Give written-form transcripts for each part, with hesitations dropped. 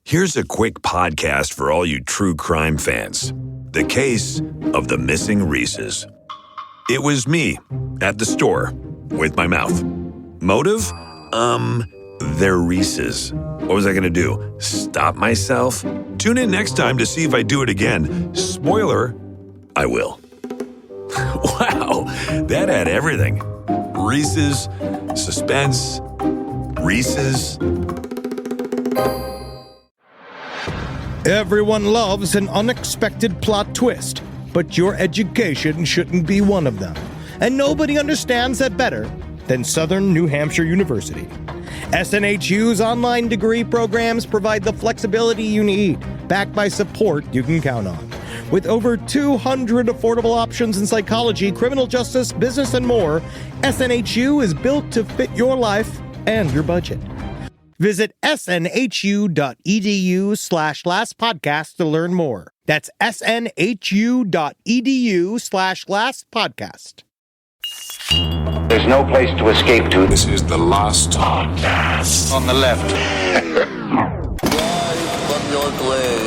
Here's a quick podcast for all you true crime fans. The case of the missing Reeses. It was me at the store with my mouth. Motive? They're Reeses. What was I going to do? Stop myself? Tune in next time to see if I do it again. Spoiler, I will. Wow, that had everything. Reeses, suspense, Reeses. Everyone loves an unexpected plot twist, but your education shouldn't be one of them. And nobody understands that better than Southern New Hampshire University. SNHU's online degree programs provide the flexibility you need, backed by support you can count on. With over 200 affordable options in psychology, criminal justice, business, and more, SNHU is built to fit your life and your budget. Visit snhu.edu/lastpodcast to learn more. That's snhu.edu/lastpodcast. There's no place to escape to. This is the last podcast. On the left.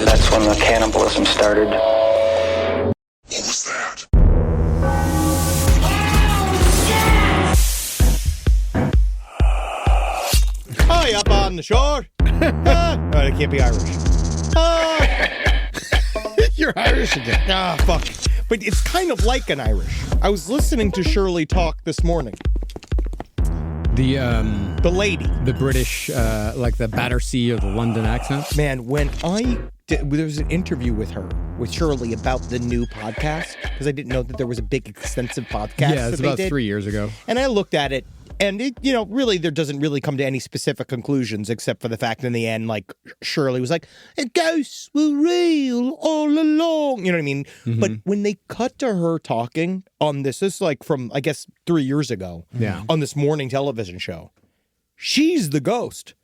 That's when the cannibalism started. What was that? High up on the shore. I can't be Irish. You're Irish again. Fuck. But it's kind of like an Irish. I was listening to Shirley talk this morning. The lady. The British, like the Battersea or the London accent. Man, when there was an interview with Shirley about the new podcast, because I didn't know that there was a big, extensive podcast. Yeah, it's about 3 years ago. And I looked at it, and it, really, there doesn't really come to any specific conclusions, except for the fact in the end, like, Shirley was like, ghosts were real all along. You know what I mean? Mm-hmm. But when they cut to her talking on this is like from, I guess, 3 years ago, on this morning television show, she's the ghost.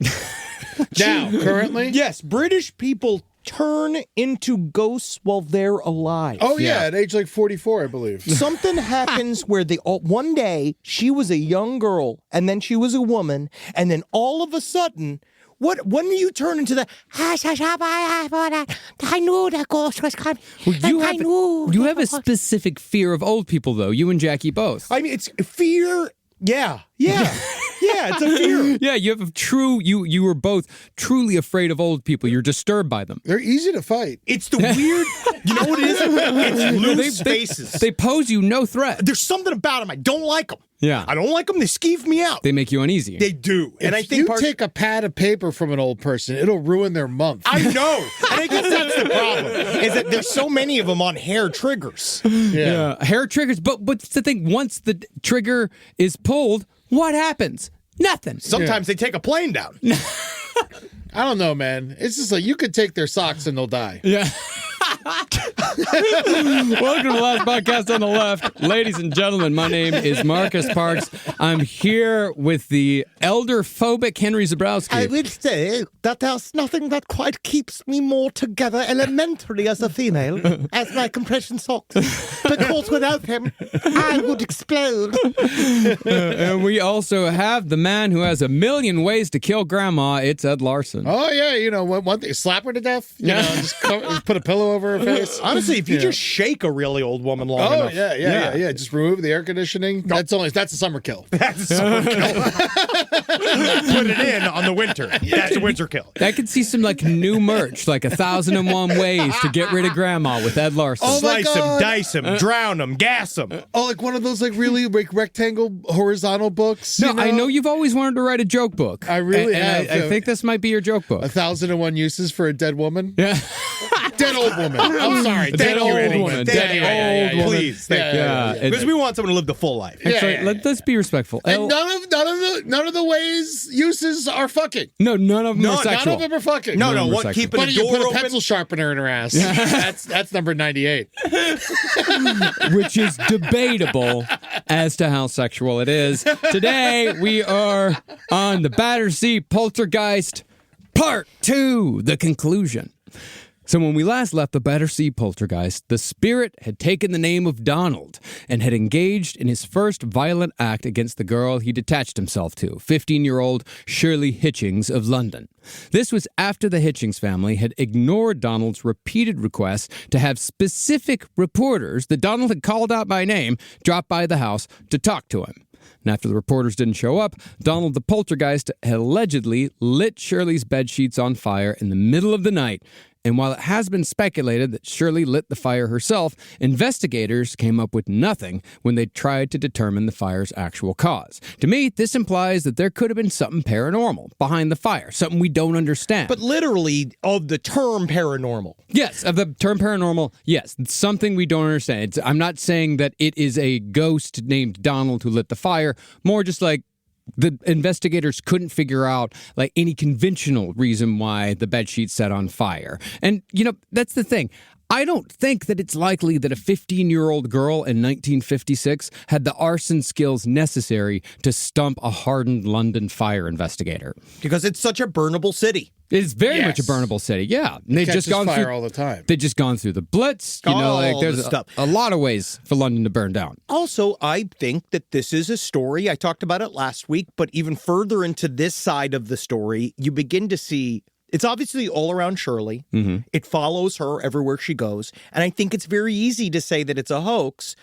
Now, currently? Yes, British people turn into ghosts while they're alive. Oh, yeah, at age like 44, I believe. Something happens where one day she was a young girl and then she was a woman, and then all of a sudden, when you turn into the I knew that ghost was coming. Well, you have a specific fear of old people, though. You and Jackie both. I mean, it's fear. Yeah. Yeah, it's a fear. Yeah, you have you were both truly afraid of old people. You're disturbed by them. They're easy to fight. It's the weird, you know what it is? It's loose faces. They pose you no threat. There's something about them. I don't like them. Yeah. I don't like them. They skeeve me out. They make you uneasy. They do. And I think you take a pad of paper from an old person, it'll ruin their month. I know. And I guess that's the problem, is that there's so many of them on hair triggers. Yeah. Hair triggers. But what's the thing? Once the trigger is pulled, what happens? Nothing. Sometimes they take a plane down. I don't know, man. It's just like you could take their socks and they'll die. Yeah. Welcome to the last podcast on the left. Ladies and gentlemen, my name is Marcus Parks. I'm here with the elder-phobic Henry Zabrowski. I will say that there's nothing that quite keeps me more together elementary as a female as my compression socks. Because without them, I would explode. And we also have the man who has a million ways to kill Grandma. It's Ed Larson. Oh, yeah. One thing, slap her to death. Just put a pillow over her face. Honestly, if you just shake a really old woman long enough. Yeah. Just remove the air conditioning. That's a summer kill. That's a summer kill. Put it in on the winter. That's a winter kill. I could see some new merch, like 1,001 ways to get rid of Grandma with Ed Larson. Oh, slice them, dice them, drown them, gas them. Oh, like one of those really rectangle horizontal books. No, I know you've always wanted to write a joke book. I really have. I think this might be your joke book. 1,001 uses for a dead woman. Yeah. Dead old woman. I'm sorry. Dead old woman. Dead old woman. Please. Thank you. Yeah. Because we want someone to live the full life. Let's be respectful. And none of the ways uses are fucking. No, none of them are sexual. None of them are fucking. No. What? Keeping the door put open. A pencil sharpener in her ass. That's number 98. Which is debatable as to how sexual it is. Today we are on the Battersea Poltergeist Part 2, the conclusion. So when we last left the Battersea Poltergeist, the spirit had taken the name of Donald and had engaged in his first violent act against the girl he detached himself to, 15-year-old Shirley Hitchings of London. This was after the Hitchings family had ignored Donald's repeated requests to have specific reporters that Donald had called out by name drop by the house to talk to him. And after the reporters didn't show up, Donald the Poltergeist had allegedly lit Shirley's bedsheets on fire in the middle of the night. And while it has been speculated that Shirley lit the fire herself, investigators came up with nothing when they tried to determine the fire's actual cause. To me, this implies that there could have been something paranormal behind the fire, something we don't understand. But literally, of the term paranormal. Yes, of the term paranormal, yes, it's something we don't understand. I'm not saying that it is a ghost named Donald who lit the fire, more just like the investigators couldn't figure out like any conventional reason why the bedsheet set on fire. And, that's the thing. I don't think that it's likely that a 15-year-old girl in 1956 had the arson skills necessary to stump a hardened London fire investigator. Because it's such a burnable city. It's very much a burnable city, yeah. And they've just gone fire through all the time. They've just gone through the Blitz. There's a lot of ways for London to burn down. Also, I think that this is a story. I talked about it last week, but even further into this side of the story, you begin to see it's obviously all around Shirley. Mm-hmm. It follows her everywhere she goes. And I think it's very easy to say that it's a hoax.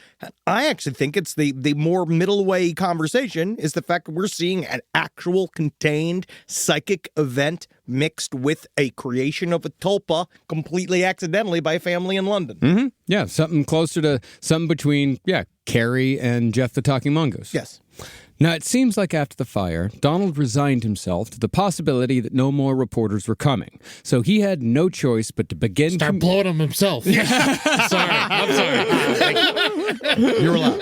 I actually think it's the more middle way conversation is the fact that we're seeing an actual contained psychic event mixed with a creation of a tulpa completely accidentally by a family in London. Mm-hmm. Yeah, something closer to something between, Carrie and Jeff the Talking Mongoose. Yes. Now, it seems like after the fire, Donald resigned himself to the possibility that no more reporters were coming. So he had no choice but to begin... Start blowing them himself. I'm sorry. You're allowed.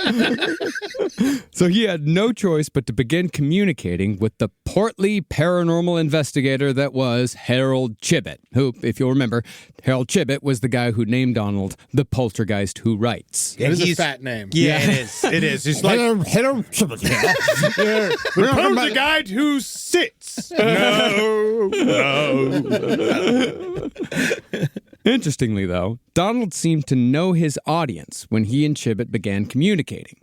So he had no choice but to begin communicating with the portly paranormal investigator that was Harold Chibbet, who, if you'll remember, Harold Chibbet was the guy who named Donald the Poltergeist who writes. It is a fat name. Yeah, it is. It is. It's like Harold Chibbet. the poltergeist who sits. No. Interestingly, though, Donald seemed to know his audience when he and Chibbet began communicating.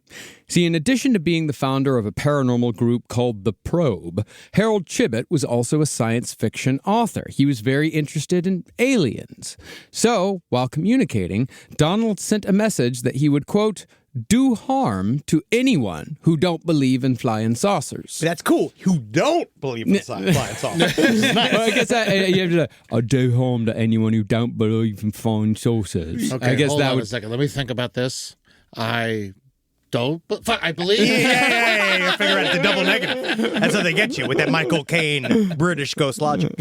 See, in addition to being the founder of a paranormal group called The Probe, Harold Chibbet was also a science fiction author. He was very interested in aliens. So, while communicating, Donald sent a message that he would, quote, do harm to anyone who don't believe in flying saucers. That's cool. Who don't believe in flying saucers. Nice. Well, I guess you have to say, do harm to anyone who don't believe in flying saucers. Okay, I guess hold that on would... a second. Let me think about this. I don't, but I believe. Yeah. Figure out the double negative. That's how they get you with that Michael Caine British ghost logic.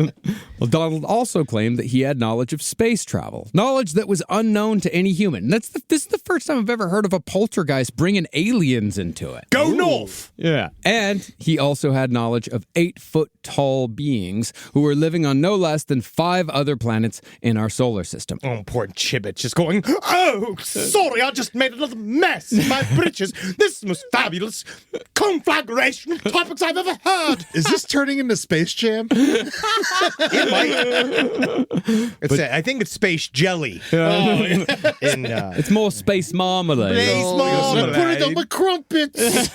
Well, Donald also claimed that he had knowledge of space travel, knowledge that was unknown to any human. This is the first time I've ever heard of a poltergeist bringing aliens into it. Go north! Yeah. And he also had knowledge of 8-foot-tall beings who were living on no less than 5 other planets in our solar system. Oh, poor Chibbet just going, oh, sorry, I just made another mess in my britches. This is the most fabulous conflagration of topics I've ever heard. Is this turning into Space Jam? It might. I think it's space jelly. It's more space marmalade. Space marmalade. Put it on my crumpets.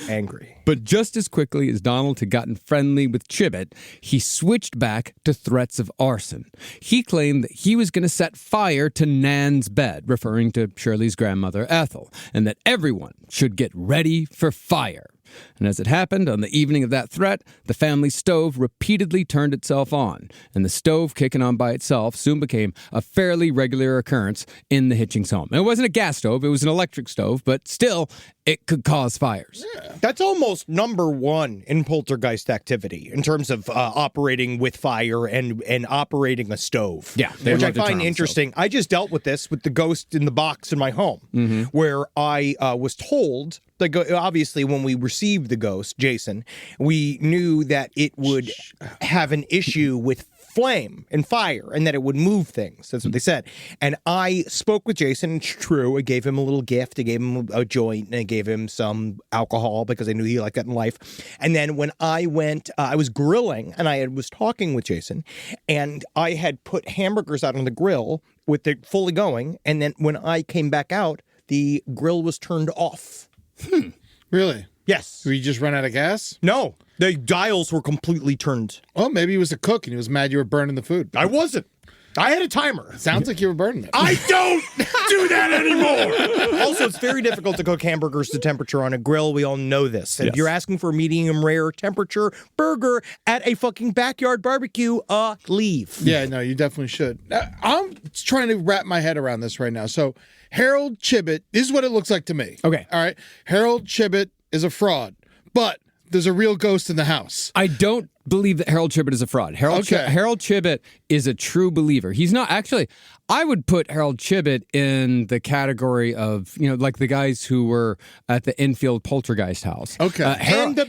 Angry. But just as quickly as Donald had gotten friendly with Chibbet, he switched back to threats of arson. He claimed that he was going to set fire to Nan's bed, referring to Shirley's grandmother, Ethel, and that everyone should get ready for fire. And as it happened, on the evening of that threat, the family stove repeatedly turned itself on, and the stove kicking on by itself soon became a fairly regular occurrence in the Hitchings home. And it wasn't a gas stove, it was an electric stove, but still, it could cause fires. Yeah. That's almost number one in poltergeist activity in terms of operating with fire and operating a stove. Yeah. Which I find interesting. I just dealt with this with the ghost in the box in my home, where I was told, obviously when we received the ghost, Jason, we knew that it would have an issue with flame and fire and that it would move things. That's what they said. And I spoke with Jason. It's true. I gave him a little gift. I gave him a joint and I gave him some alcohol because I knew he liked that in life. And then when I went, I was grilling and I was talking with Jason and I had put hamburgers out on the grill with it fully going. And then when I came back out, the grill was turned off. Really? Yes. So you just run out of gas? No, the dials were completely turned. Oh, maybe he was a cook and he was mad you were burning the food. I wasn't. I had a timer. Sounds like you were burning it. I don't do that anymore. Also, it's very difficult to cook hamburgers to temperature on a grill. We all know this. And if you're asking for a medium rare temperature burger at a fucking backyard barbecue, leave. Yeah, no, you definitely should. I'm trying to wrap my head around this right now. So Harold Chibbet, this is what it looks like to me. Okay. All right. Harold Chibbet is a fraud, but there's a real ghost in the house. I don't believe that Harold Chibbet is a fraud. Harold Chibbet is a true believer. He's not actually. I would put Harold Chibbet in the category of, like the guys who were at the Enfield Poltergeist house. Okay. And the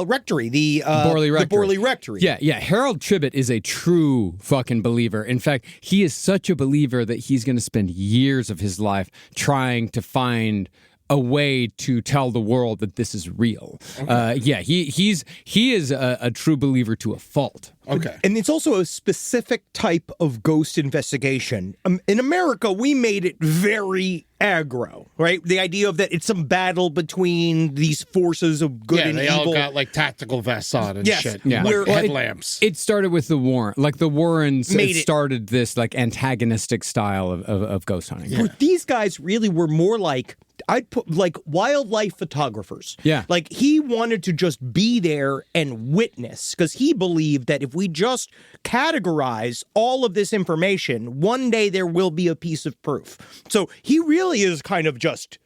rectory, the Borley Rectory. The Borley Rectory. Yeah. Harold Chibbet is a true fucking believer. In fact, he is such a believer that he's going to spend years of his life trying to find a way to tell the world that this is real. Okay. He is a true believer to a fault. Okay. And it's also a specific type of ghost investigation. In America, we made it very aggro, right? The idea of that it's some battle between these forces of good and evil. Yeah, they all got like tactical vests on and shit. Yeah. Like headlamps. It started with the Warren. Like the Warrens started this like antagonistic style of ghost hunting. Yeah. These guys really were more like, I'd put like wildlife photographers. Yeah. Like he wanted to just be there and witness because he believed that if we just categorize all of this information, one day there will be a piece of proof. So he really is kind of just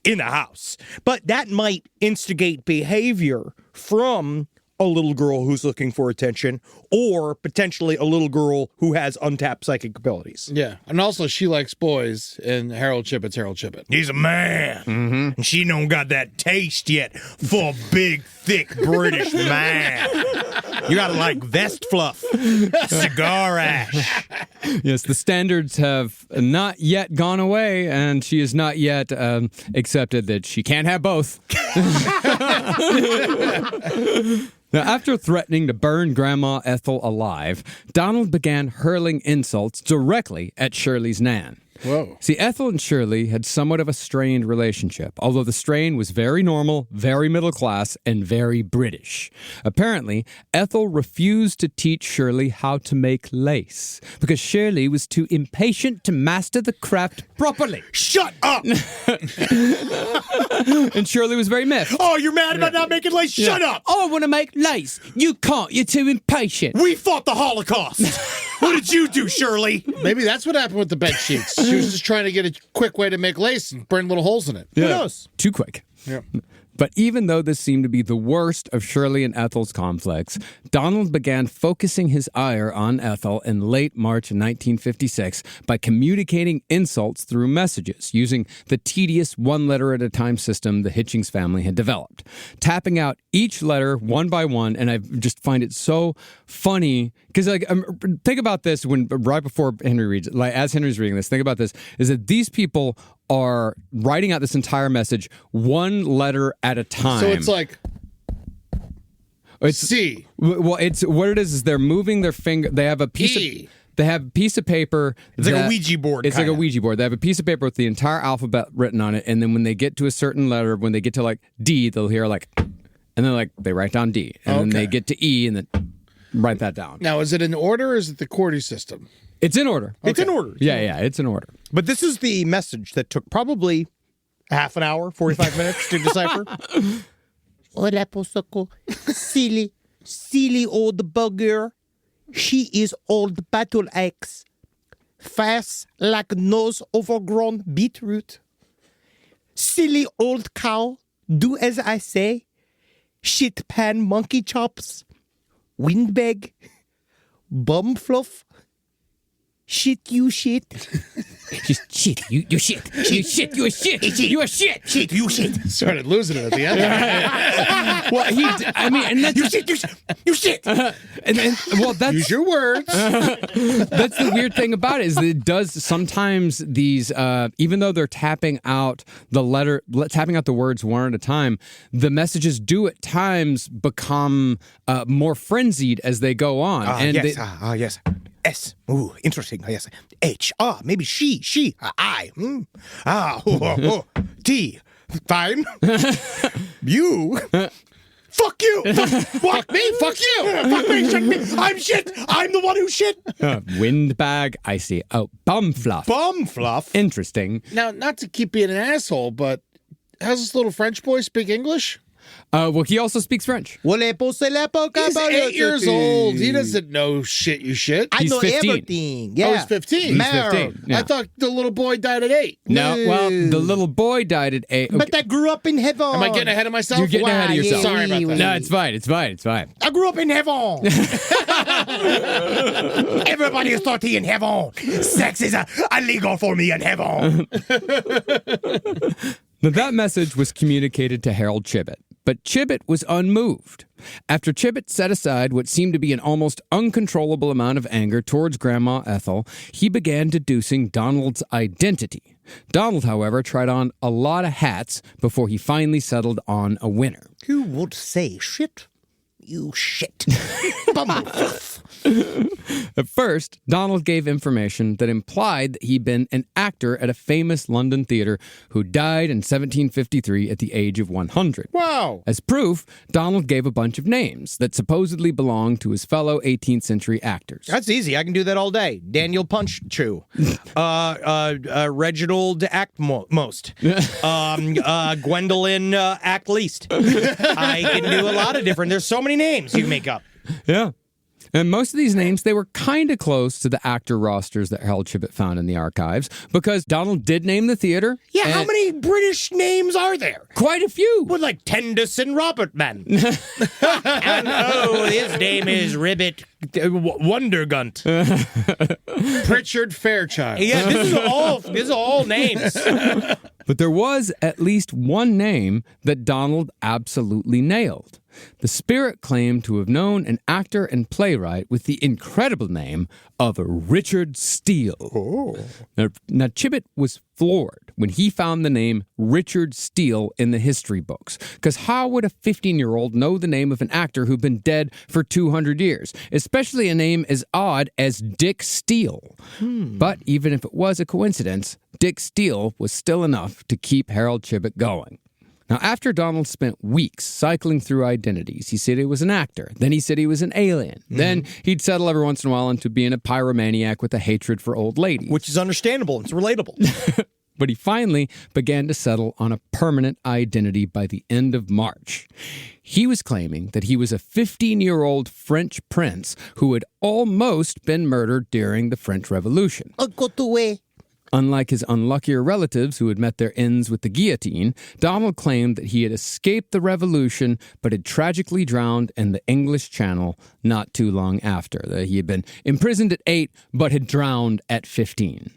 in the house. But that might instigate behavior from a little girl who's looking for attention or potentially a little girl who has untapped psychic abilities. Yeah. And also she likes boys and Harold Chibbet's Harold Chibbet. He's a man. Mm-hmm. And she don't got that taste yet for a big, thick British man. You gotta like vest fluff, cigar ash. Yes, the standards have not yet gone away, and she has not yet accepted that she can't have both. Now, after threatening to burn Grandma Ethel alive, Donald began hurling insults directly at Shirley's nan. Whoa. See, Ethel and Shirley had somewhat of a strained relationship, although the strain was very normal, very middle class, and very British. Apparently, Ethel refused to teach Shirley how to make lace because Shirley was too impatient to master the craft properly. Shut up! And Shirley was very miffed. Oh, you're mad about not making lace? Yeah. Shut up! Oh, I want to make lace. You can't. You're too impatient. We fought the Holocaust. What did you do, Shirley? Maybe that's what happened with the bed sheets. She was just trying to get a quick way to make lace and burn little holes in it. Yeah. Who knows? Too quick. Yeah. But even though this seemed to be the worst of Shirley and Ethel's conflicts, Donald began focusing his ire on Ethel in late March 1956 by communicating insults through messages using the tedious one-letter-at-a-time system the Hitchings family had developed. Tapping out each letter one by one, and I just find it so funny because think about this right before Henry reads it, like as Henry's reading this, think about this, is that these people are writing out this entire message one letter at a time. So it's like C. Well, it's what it is they're moving their finger. They have a piece E. They have a piece of paper. It's like a Ouija board. It's like a Ouija board. They have a piece of paper with the entire alphabet written on it, and then when they get to a certain letter, when they get to like D, they'll hear like, and then like they write down D, and then they get to E, and then write that down. Now, is it in order or is it the QWERTY system? It's in order. It's in order. Yeah, it's in order. But this is the message that took probably half an hour, 45 minutes to decipher. Hola, Posoco. Silly old bugger. She is old battle axe. Fast like nose overgrown beetroot. Silly old cow. Do as I say. Shit pan monkey chops. Windbag. Bum fluff. Shit you shit. Shit. You shit. You shit. You a shit. You a shit. Shit, you shit. Started losing it at the end. Well, and that's You shit. that's Use your words. That's the weird thing about it is that it does sometimes these even though they're tapping out the words one at a time, the messages do at times become more frenzied as they go on. Yes. Yes. S. Ooh, interesting. Yes. H. Maybe she. I. T. Fine. You. Fuck you. Fuck me. Fuck you. Fuck me. Shit me. I'm shit. I'm the one who shit. Windbag, I see. Oh, bum fluff. Bum fluff. Interesting. Now, not to keep being an asshole, but how's this little French boy speak English? Well, he also speaks French. He's 8 years old. He doesn't know shit, you shit. I He's know 15. everything. Yeah. Oh, he's 15. He's 15. Yeah. I thought the little boy died at 8. No, well, the little boy died at 8. But I grew up in heaven. Am I getting ahead of myself? You're getting ahead of yourself. Sorry about that. No, it's fine. I grew up in heaven. Everybody is dirty in heaven. Sex is illegal for me in heaven. Now, that message was communicated to Harold Chibbet, but Chibbet was unmoved. After Chibbet set aside what seemed to be an almost uncontrollable amount of anger towards Grandma Ethel, he began deducing Donald's identity. Donald, however, tried on a lot of hats before he finally settled on a winner. Who would say shit? You shit. At first, Donald gave information that implied that he'd been an actor at a famous London theater who died in 1753 at the age of 100. Wow. As proof, Donald gave a bunch of names that supposedly belonged to his fellow 18th century actors. That's easy. I can do that all day. Daniel Punch Chew. Reginald Act Most. Gwendolyn Act Least. I can do a lot of different. There's so many names you make up. Yeah. And most of these names, they were kind of close to the actor rosters that Harold Chibbet found in the archives, because Donald did name the theater. Yeah, how many British names are there? Quite a few. Well, like Tennyson Robertman. And his name is Ribbit Wondergunt. Pritchard Fairchild. Yeah, this is all names. But there was at least one name that Donald absolutely nailed. The spirit claimed to have known an actor and playwright with the incredible name of Richard Steele. Oh. Now, Chibbet was floored when he found the name Richard Steele in the history books. Because how would a 15-year-old know the name of an actor who'd been dead for 200 years? Especially a name as odd as Dick Steele. But even if it was a coincidence, Dick Steele was still enough to keep Harold Chibbet going. Now, after Donald spent weeks cycling through identities, he said he was an actor. Then he said he was an alien. Then he'd settle every once in a while into being a pyromaniac with a hatred for old ladies. Which is understandable. It's relatable. But he finally began to settle on a permanent identity by the end of March. He was claiming that he was a 15-year-old French prince who had almost been murdered during the French Revolution. Unlike his unluckier relatives who had met their ends with the guillotine, Donald claimed that he had escaped the revolution but had tragically drowned in the English Channel not too long after. That he had been imprisoned at 8 but had drowned at 15.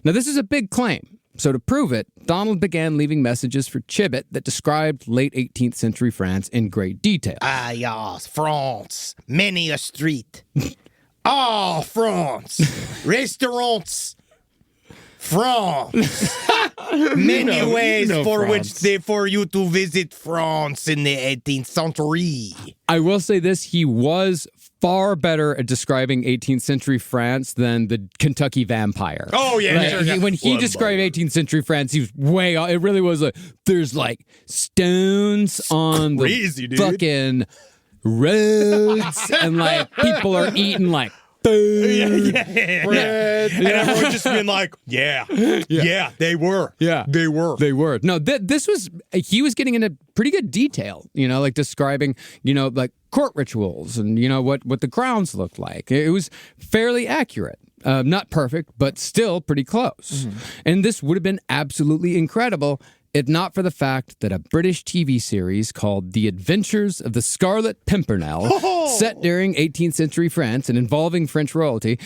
Now, this is a big claim. So to prove it, Donald began leaving messages for Chibbet that described late 18th century France in great detail. Ah, yes, France. Many a street. France. Restaurants. France. Many ways for you to visit France in the 18th century. I will say this, he was far better at describing 18th century France than the Kentucky Vampire. Oh, yeah. Like, when he described 18th century France, he was way off. It really was like, there's like stones on crazy, the dude. fucking roads, and like people are eating like food. Bread. And everyone just been like, yeah, they were. Yeah. They were. No, this was, he was getting into pretty good detail, like describing, like court rituals and, what the grounds looked like. It was fairly accurate. Not perfect, but still pretty close. And this would have been absolutely incredible if not for the fact that a British TV series called The Adventures of the Scarlet Pimpernel, set during 18th century France and involving French royalty,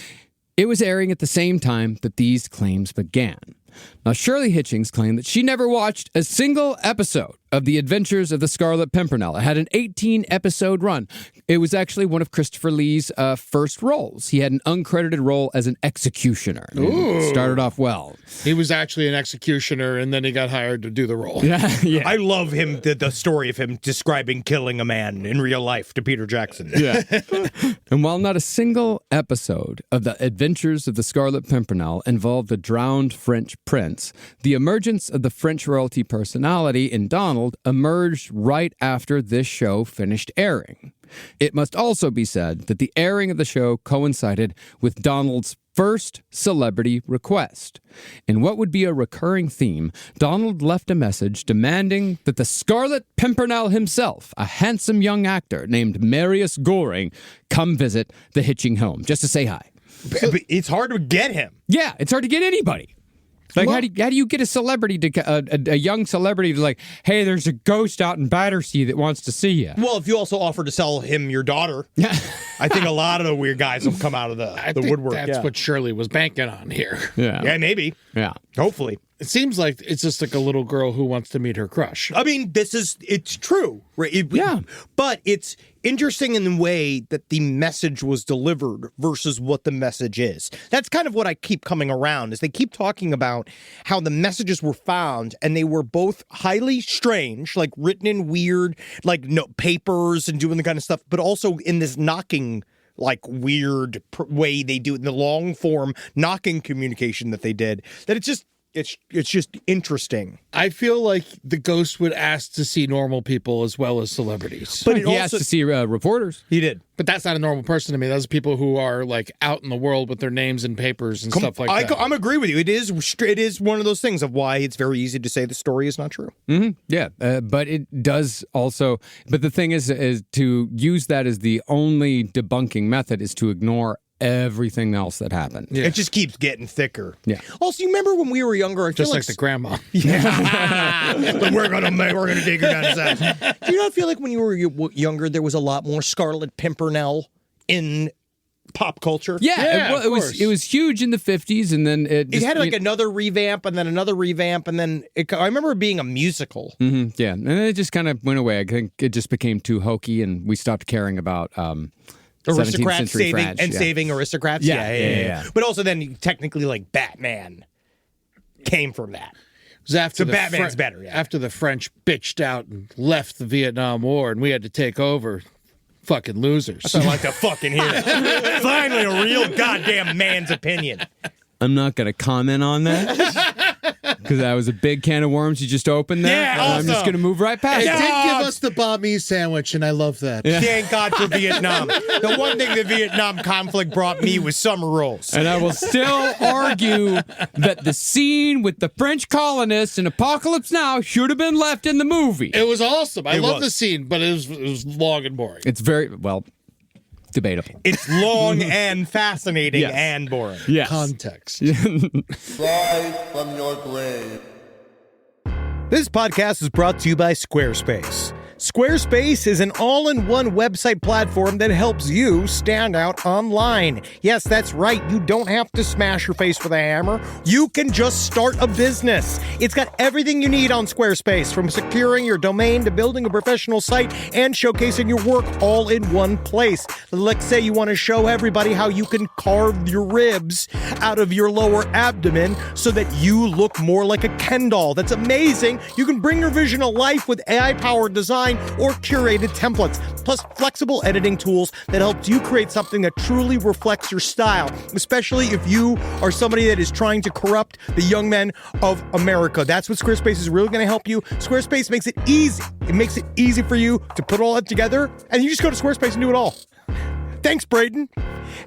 It was airing at the same time that these claims began. Now, Shirley Hitchings claimed that she never watched a single episode of The Adventures of the Scarlet Pimpernel. It had an 18-episode run. It was actually one of Christopher Lee's first roles. He had an uncredited role as an executioner. Started off well. He was actually an executioner, and then he got hired to do the role. Yeah. I love him, the story of him describing killing a man in real life to Peter Jackson. Yeah. And while not a single episode of The Adventures of the Scarlet Pimpernel involved a drowned French prince, the emergence of the French royalty personality in Donald emerged right after this show finished airing. It must also be said that the airing of the show coincided with Donald's first celebrity request. In what would be a recurring theme, Donald left a message demanding that the Scarlet Pimpernel himself, a handsome young actor named Marius Goring, come visit the Hitching home just to say hi. But it's hard to get him. Yeah, it's hard to get anybody. Like, how do you get a celebrity to a young celebrity to like, hey, there's a ghost out in Battersea that wants to see you? Well, if you also offer to sell him your daughter, I think a lot of the weird guys will come out of the woodwork. That's what Shirley was banking on here. Yeah, maybe. Yeah, hopefully. It seems like it's just like a little girl who wants to meet her crush. I mean, it's true, right? But it's interesting in the way that the message was delivered versus what the message is. That's kind of what I keep coming around, is they keep talking about how the messages were found, and they were both highly strange, like written in weird, like papers and doing the kind of stuff, but also in this knocking, like weird way they do it in the long form knocking communication that they did, that it's just interesting. I feel like the ghost would ask to see normal people as well as celebrities. But he asked to see reporters. He did. But that's not a normal person to me. Those are people who are like out in the world with their names and papers and stuff like that. I'm agree with you. It is one of those things of why it's very easy to say the story is not true. Mm-hmm. Yeah, but it does also. But the thing is to use that as the only debunking method is to ignore everything else that happened. Yeah. It just keeps getting thicker. Yeah. Also, you remember when we were younger? I feel like the grandma. Yeah. But we're gonna take her down his ass. Do you not feel like when you were younger, there was a lot more Scarlet Pimpernel in pop culture? Yeah, it was huge in the 50s, and then it had like another revamp, and then another revamp, and then I remember it being a musical. Mm-hmm, yeah, and then it just kind of went away. I think it just became too hokey, and we stopped caring about. Aristocrats saving saving aristocrats. Yeah. But also then technically like Batman came from that. It was after Batman's better. Yeah. After the French bitched out and left the Vietnam War and we had to take over. Fucking losers. I like to fucking hear it. Finally, a real goddamn man's opinion. I'm not going to comment on that because that was a big can of worms you just opened there. Yeah, awesome. I'm just going to move right past it. it. Did give us the banh mi sandwich, and I love that. Yeah. Thank God for Vietnam. The one thing the Vietnam conflict brought me was summer rolls. And I will still argue that the scene with the French colonists in Apocalypse Now should have been left in the movie. It was awesome. I love the scene, but it was long and boring. It's very, debatable. It's long and fascinating and boring. Yes. Context. Rise from your grave. This podcast is brought to you by Squarespace. Squarespace is an all-in-one website platform that helps you stand out online. Yes, that's right. You don't have to smash your face with a hammer. You can just start a business. It's got everything you need on Squarespace, from securing your domain to building a professional site and showcasing your work all in one place. Let's say you want to show everybody how you can carve your ribs out of your lower abdomen so that you look more like a Ken doll. That's amazing. You can bring your vision to life with AI-powered design or curated templates, plus flexible editing tools that helps you create something that truly reflects your style, especially if you are somebody that is trying to corrupt the young men of America. That's what Squarespace is really going to help you. Squarespace makes it easy. It makes it easy for you to put all that together, and you just go to Squarespace and do it all. Thanks, Braden.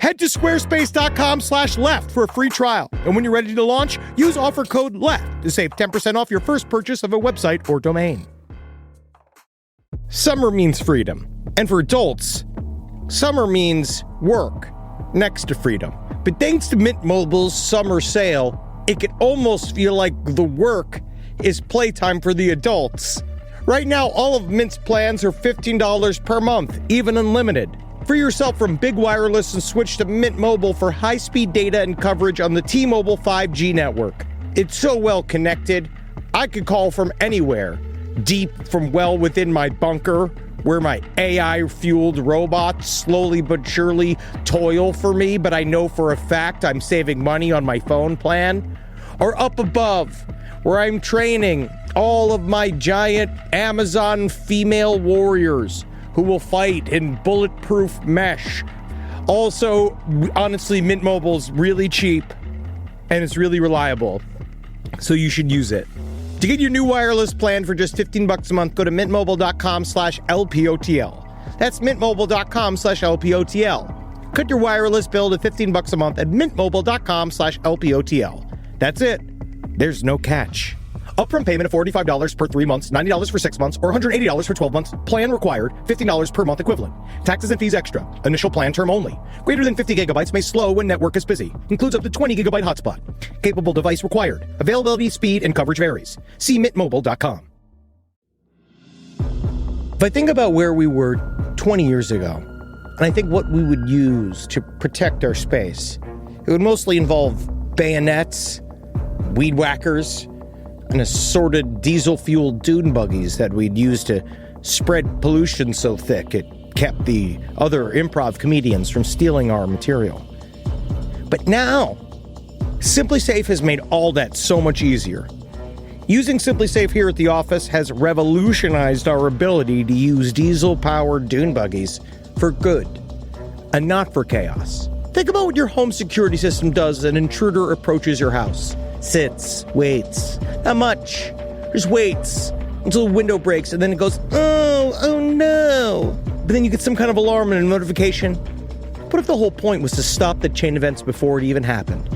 Head to squarespace.com/left for a free trial. And when you're ready to launch, use offer code LEFT to save 10% off your first purchase of a website or domain. Summer means freedom. And for adults, summer means work next to freedom. But thanks to Mint Mobile's summer sale, it can almost feel like the work is playtime for the adults. Right now, all of Mint's plans are $15 per month, even unlimited. Free yourself from big wireless and switch to Mint Mobile for high-speed data and coverage on the T-Mobile 5G network. It's so well connected, I could call from anywhere, deep from well within my bunker, where my AI-fueled robots slowly but surely toil for me, but I know for a fact I'm saving money on my phone plan. Or up above, where I'm training all of my giant Amazon female warriors who will fight in bulletproof mesh. Also, honestly, Mint Mobile's really cheap, and it's really reliable, so you should use it. To get your new wireless plan for just $15 a month, go to mintmobile.com/LPOTL. That's mintmobile.com/LPOTL. Cut your wireless bill to $15 a month at mintmobile.com/LPOTL. That's it. There's no catch. Upfront payment of $45 per 3 months, $90 for 6 months, or $180 for 12 months. Plan required, $15 per month equivalent. Taxes and fees extra. Initial plan term only. Greater than 50 gigabytes may slow when network is busy. Includes up to 20 gigabyte hotspot. Capable device required. Availability, speed, and coverage varies. See mintmobile.com. If I think about where we were 20 years ago, and I think what we would use to protect our space, it would mostly involve bayonets, weed whackers, and assorted diesel-fueled dune buggies that we'd use to spread pollution so thick it kept the other improv comedians from stealing our material. But now, SimpliSafe has made all that so much easier. Using SimpliSafe here at the office has revolutionized our ability to use diesel-powered dune buggies for good, and not for chaos. Think about what your home security system does as an intruder approaches your house. Sits, waits. Not much. Just waits until the window breaks, and then it goes, oh no. But then you get some kind of alarm and a notification. What if the whole point was to stop the chain events before it even happened?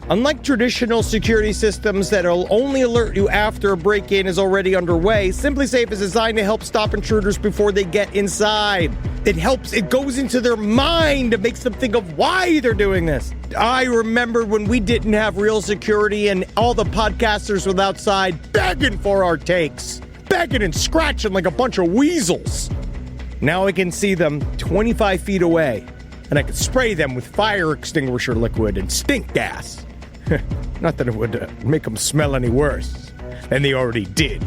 Unlike traditional security systems that'll only alert you after a break-in is already underway, SimpliSafe is designed to help stop intruders before they get inside. It goes into their mind and makes them think of why they're doing this. I remember when we didn't have real security and all the podcasters were outside begging for our takes. Begging and scratching like a bunch of weasels. Now I can see them 25 feet away, and I can spray them with fire extinguisher liquid and stink gas. Not that it would make them smell any worse than they already did.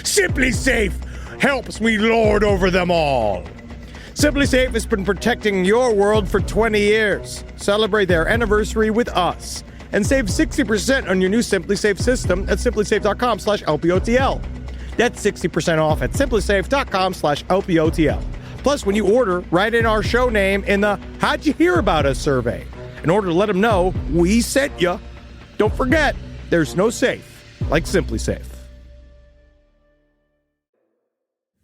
SimpliSafe helps me lord over them all. SimpliSafe has been protecting your world for 20 years. Celebrate their anniversary with us and save 60% on your new SimpliSafe system at simplisafe.com/LPOTL. That's 60% off at simplisafe.com/LPOTL. Plus, when you order, write in our show name in the How'd You Hear About Us survey in order to let them know we sent you. Don't forget, there's no safe like SimpliSafe.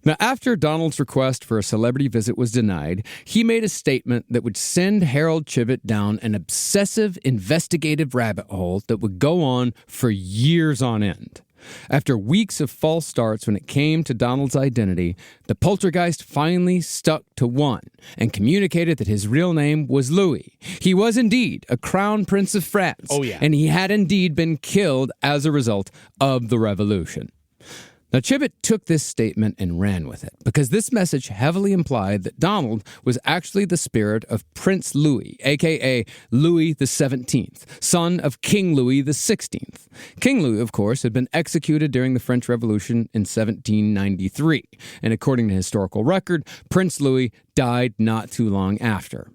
Now, after Donald's request for a celebrity visit was denied, he made a statement that would send Harold Chibbet down an obsessive investigative rabbit hole that would go on for years on end. After weeks of false starts when it came to Donald's identity, the poltergeist finally stuck to one and communicated that his real name was Louis. He was indeed a crown prince of France, and he had indeed been killed as a result of the revolution. Now, Chibbet took this statement and ran with it, because this message heavily implied that Donald was actually the spirit of Prince Louis, a.k.a. Louis XVII, son of King Louis XVI. King Louis, of course, had been executed during the French Revolution in 1793, and according to historical record, Prince Louis died not too long after.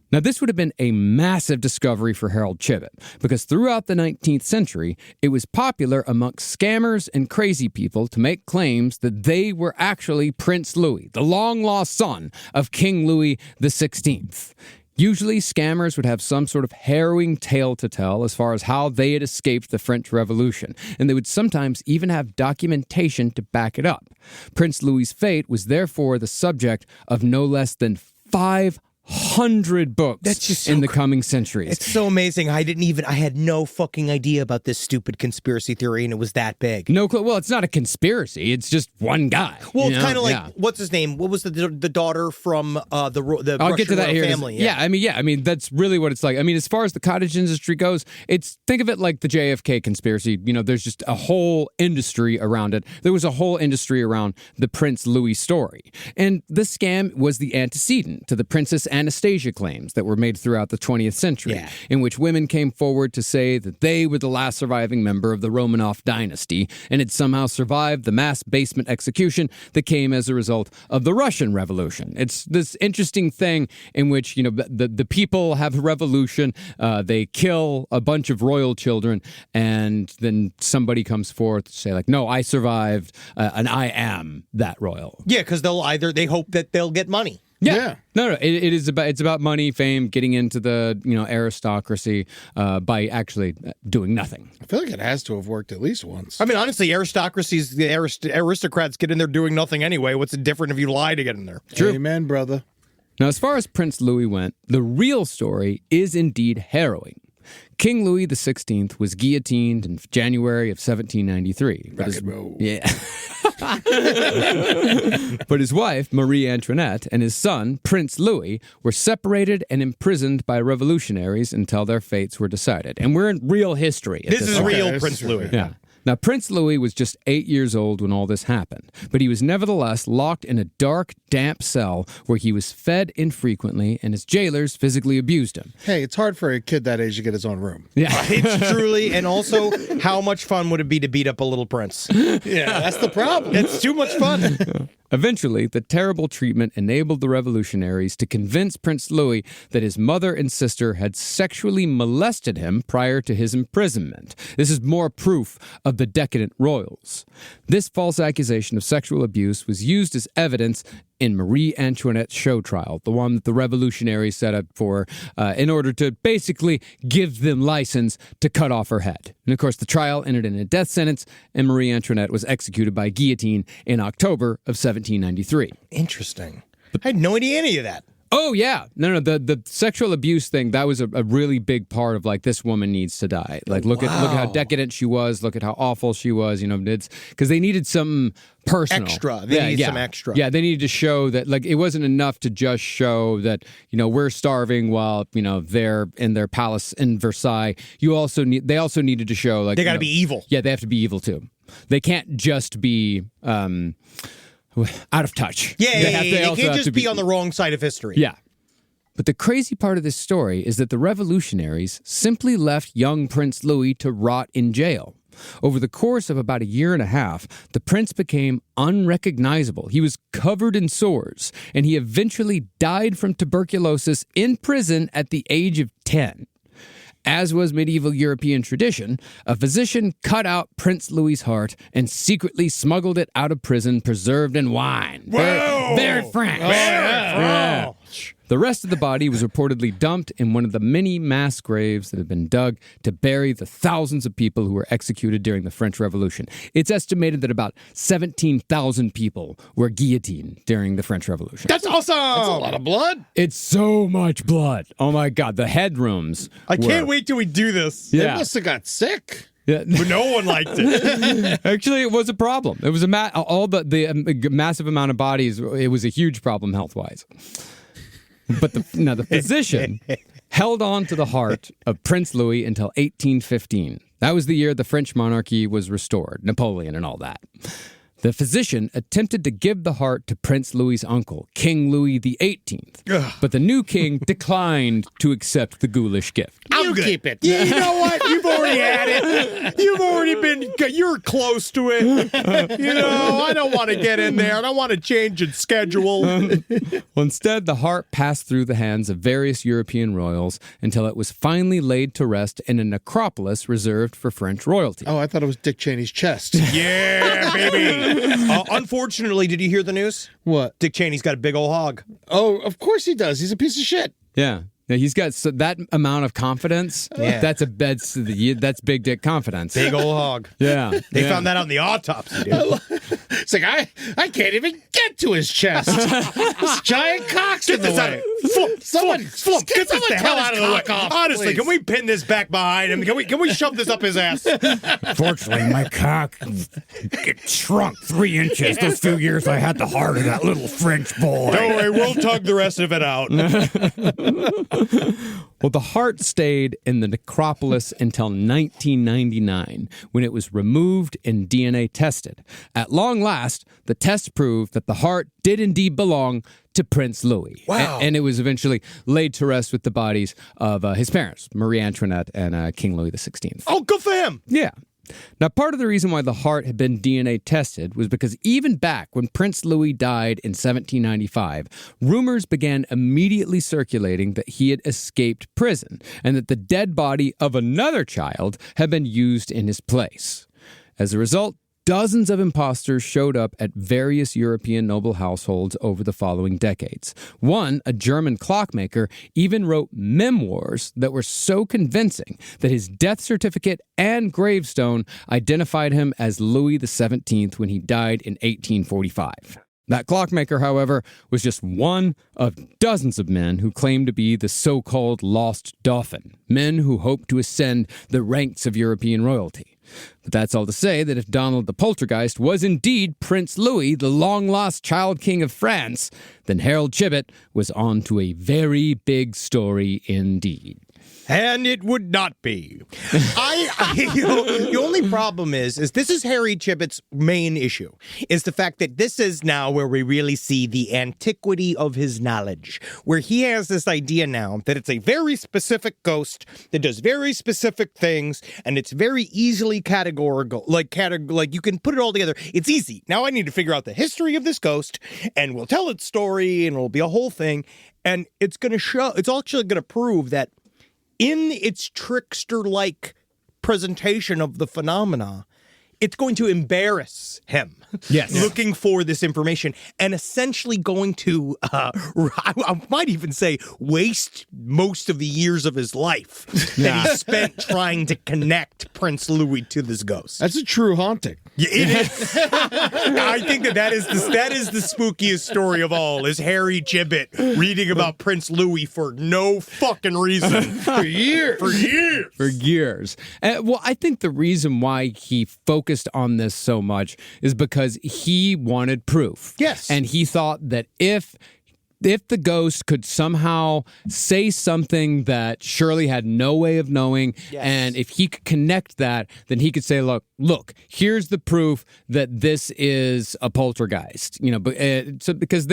Now, this would have been a massive discovery for Harold Chibbet, because throughout the 19th century, it was popular amongst scammers and crazy people to make claims that they were actually Prince Louis, the long-lost son of King Louis XVI. Usually, scammers would have some sort of harrowing tale to tell as far as how they had escaped the French Revolution, and they would sometimes even have documentation to back it up. Prince Louis's fate was therefore the subject of no less than 500 100 books That's just so in the coming centuries. It's so amazing. I had no fucking idea about this stupid conspiracy theory, and it was that big. No clue. Well, it's not a conspiracy. It's just one guy. Well, it's kind of like, what's his name? What was the daughter from the I'll Russian get to that royal here. family? I mean, that's really what it's like. I mean, as far as the cottage industry goes, think of it like the JFK conspiracy. You know, there's just a whole industry around it. There was a whole industry around the Prince Louis story. And this scam was the antecedent to the Princess Anastasia claims that were made throughout the 20th century, in which women came forward to say that they were the last surviving member of the Romanov dynasty and had somehow survived the mass basement execution that came as a result of the Russian Revolution. It's this interesting thing in which, you know, the people have a revolution, they kill a bunch of royal children, and then somebody comes forth to say, like, no, I survived, and I am that royal. Yeah, because they hope that they'll get money. Yeah. No. It's about money, fame, getting into the aristocracy by actually doing nothing. I feel like it has to have worked at least once. I mean, honestly, the aristocrats get in there doing nothing anyway. What's it different if you lie to get in there? True. Amen, brother. Now, as far as Prince Louis went, the real story is indeed harrowing. King Louis XVI was guillotined in January of 1793. But his wife, Marie Antoinette, and his son, Prince Louis, were separated and imprisoned by revolutionaries until their fates were decided. And we're in real history. This is real this Prince is Louis. Yeah. Now, Prince Louis was just 8 years old when all this happened, but he was nevertheless locked in a dark, damp cell where he was fed infrequently and his jailers physically abused him. Hey, it's hard for a kid that age to get his own room. Yeah. It's truly, and also, how much fun would it be to beat up a little prince? Yeah, that's the problem. It's too much fun. Eventually, the terrible treatment enabled the revolutionaries to convince Prince Louis that his mother and sister had sexually molested him prior to his imprisonment. This is more proof of the decadent royals. This false accusation of sexual abuse was used as evidence in Marie Antoinette's show trial, the one that the revolutionaries set up for in order to basically give them license to cut off her head. And of course, the trial ended in a death sentence, and Marie Antoinette was executed by guillotine in October of 1793. Interesting. I had no idea any of that. Oh, yeah. No, the sexual abuse thing, that was a really big part of, like, this woman needs to die. Like, look at how decadent she was. Look at how awful she was. You know, it's because they needed some personal. Extra. They needed some extra. Yeah, they needed to show that, like, it wasn't enough to just show that, you know, we're starving while, you know, they're in their palace in Versailles. They also needed to show, like, They got to be evil. Yeah, they have to be evil, too. They can't just be out of touch. Yeah, they can't just be on the wrong side of history. Yeah. But the crazy part of this story is that the revolutionaries simply left young Prince Louis to rot in jail. Over the course of about a year and a half, the prince became unrecognizable. He was covered in sores, and he eventually died from tuberculosis in prison at the age of 10. As was medieval European tradition, a physician cut out Prince Louis's heart and secretly smuggled it out of prison, preserved in wine. Very French. The rest of the body was reportedly dumped in one of the many mass graves that had been dug to bury the thousands of people who were executed during the French Revolution. It's estimated that about 17,000 people were guillotined during the French Revolution. That's awesome. That's a lot of blood. It's so much blood. Oh my God, the headrooms. I can't wait till we do this. They must have got sick. Yeah. But no one liked it. Actually, it was a problem. It was the massive amount of bodies. It was a huge problem health-wise. But the physician held on to the heart of Prince Louis until 1815. That was the year the French monarchy was restored, Napoleon and all that. The physician attempted to give the heart to Prince Louis's uncle, King Louis XVIII. But the new king declined to accept the ghoulish gift. You keep it. Yeah, you know what? You've already had it. You've already you're close to it. You know, I don't want to get in there. I don't want to change its schedule. Well, instead, the heart passed through the hands of various European royals until it was finally laid to rest in a necropolis reserved for French royalty. Oh, I thought it was Dick Cheney's chest. Yeah, baby. Unfortunately, did you hear the news? What? Dick Cheney's got a big old hog. Oh, of course he does. He's a piece of shit. Yeah. Yeah, he's got that amount of confidence. Yeah. That's big dick confidence. Big old hog. Yeah. They found that on the autopsy, dude. It's like, I can't even get to his chest. This giant cock's in the way. Someone Get this the hell out of the way. Off, Honestly, please. can we pin this back behind him? Can we shove this up his ass? Fortunately, my cock shrunk 3 inches those few years I had the heart of that little French boy. Don't worry, we'll tug the rest of it out. Well, the heart stayed in the necropolis until 1999, when it was removed and DNA tested. At long last, the test proved that the heart did indeed belong to Prince Louis. Wow. And it was eventually laid to rest with the bodies of his parents, Marie Antoinette and King Louis XVI. Oh, good for him. Yeah. Now, part of the reason why the heart had been DNA tested was because even back when Prince Louis died in 1795, rumors began immediately circulating that he had escaped prison and that the dead body of another child had been used in his place. As a result, dozens of imposters showed up at various European noble households over the following decades. One, a German clockmaker, even wrote memoirs that were so convincing that his death certificate and gravestone identified him as Louis XVII when he died in 1845. That clockmaker, however, was just one of dozens of men who claimed to be the so-called Lost Dauphin, men who hoped to ascend the ranks of European royalty. But that's all to say that if Donald the Poltergeist was indeed Prince Louis, the long-lost child king of France, then Harold Chibbet was on to a very big story indeed. And it would not be. The only problem is this is Harry Chibbet's main issue, is the fact that this is now where we really see the antiquity of his knowledge, where he has this idea now that it's a very specific ghost that does very specific things, and it's very easily categorical, like you can put it all together. It's easy. Now I need to figure out the history of this ghost, and we'll tell its story, and it'll be a whole thing, and it's actually going to prove that in its trickster-like presentation of the phenomena, it's going to embarrass him. Yes. Looking for this information and essentially going to, I might even say, waste most of the years of his life that he spent trying to connect Prince Louis to this ghost. That's a true haunting. Yeah, it is. I think that is the spookiest story of all, is Harry Chibbet reading about Prince Louis for no fucking reason. For years. For years. Well, I think the reason why he focused on this so much is because he wanted proof. Yes. And he thought that if the ghost could somehow say something that Shirley had no way of knowing, yes, and if he could connect that, then he could say, look, here's the proof that this is a poltergeist. You know, because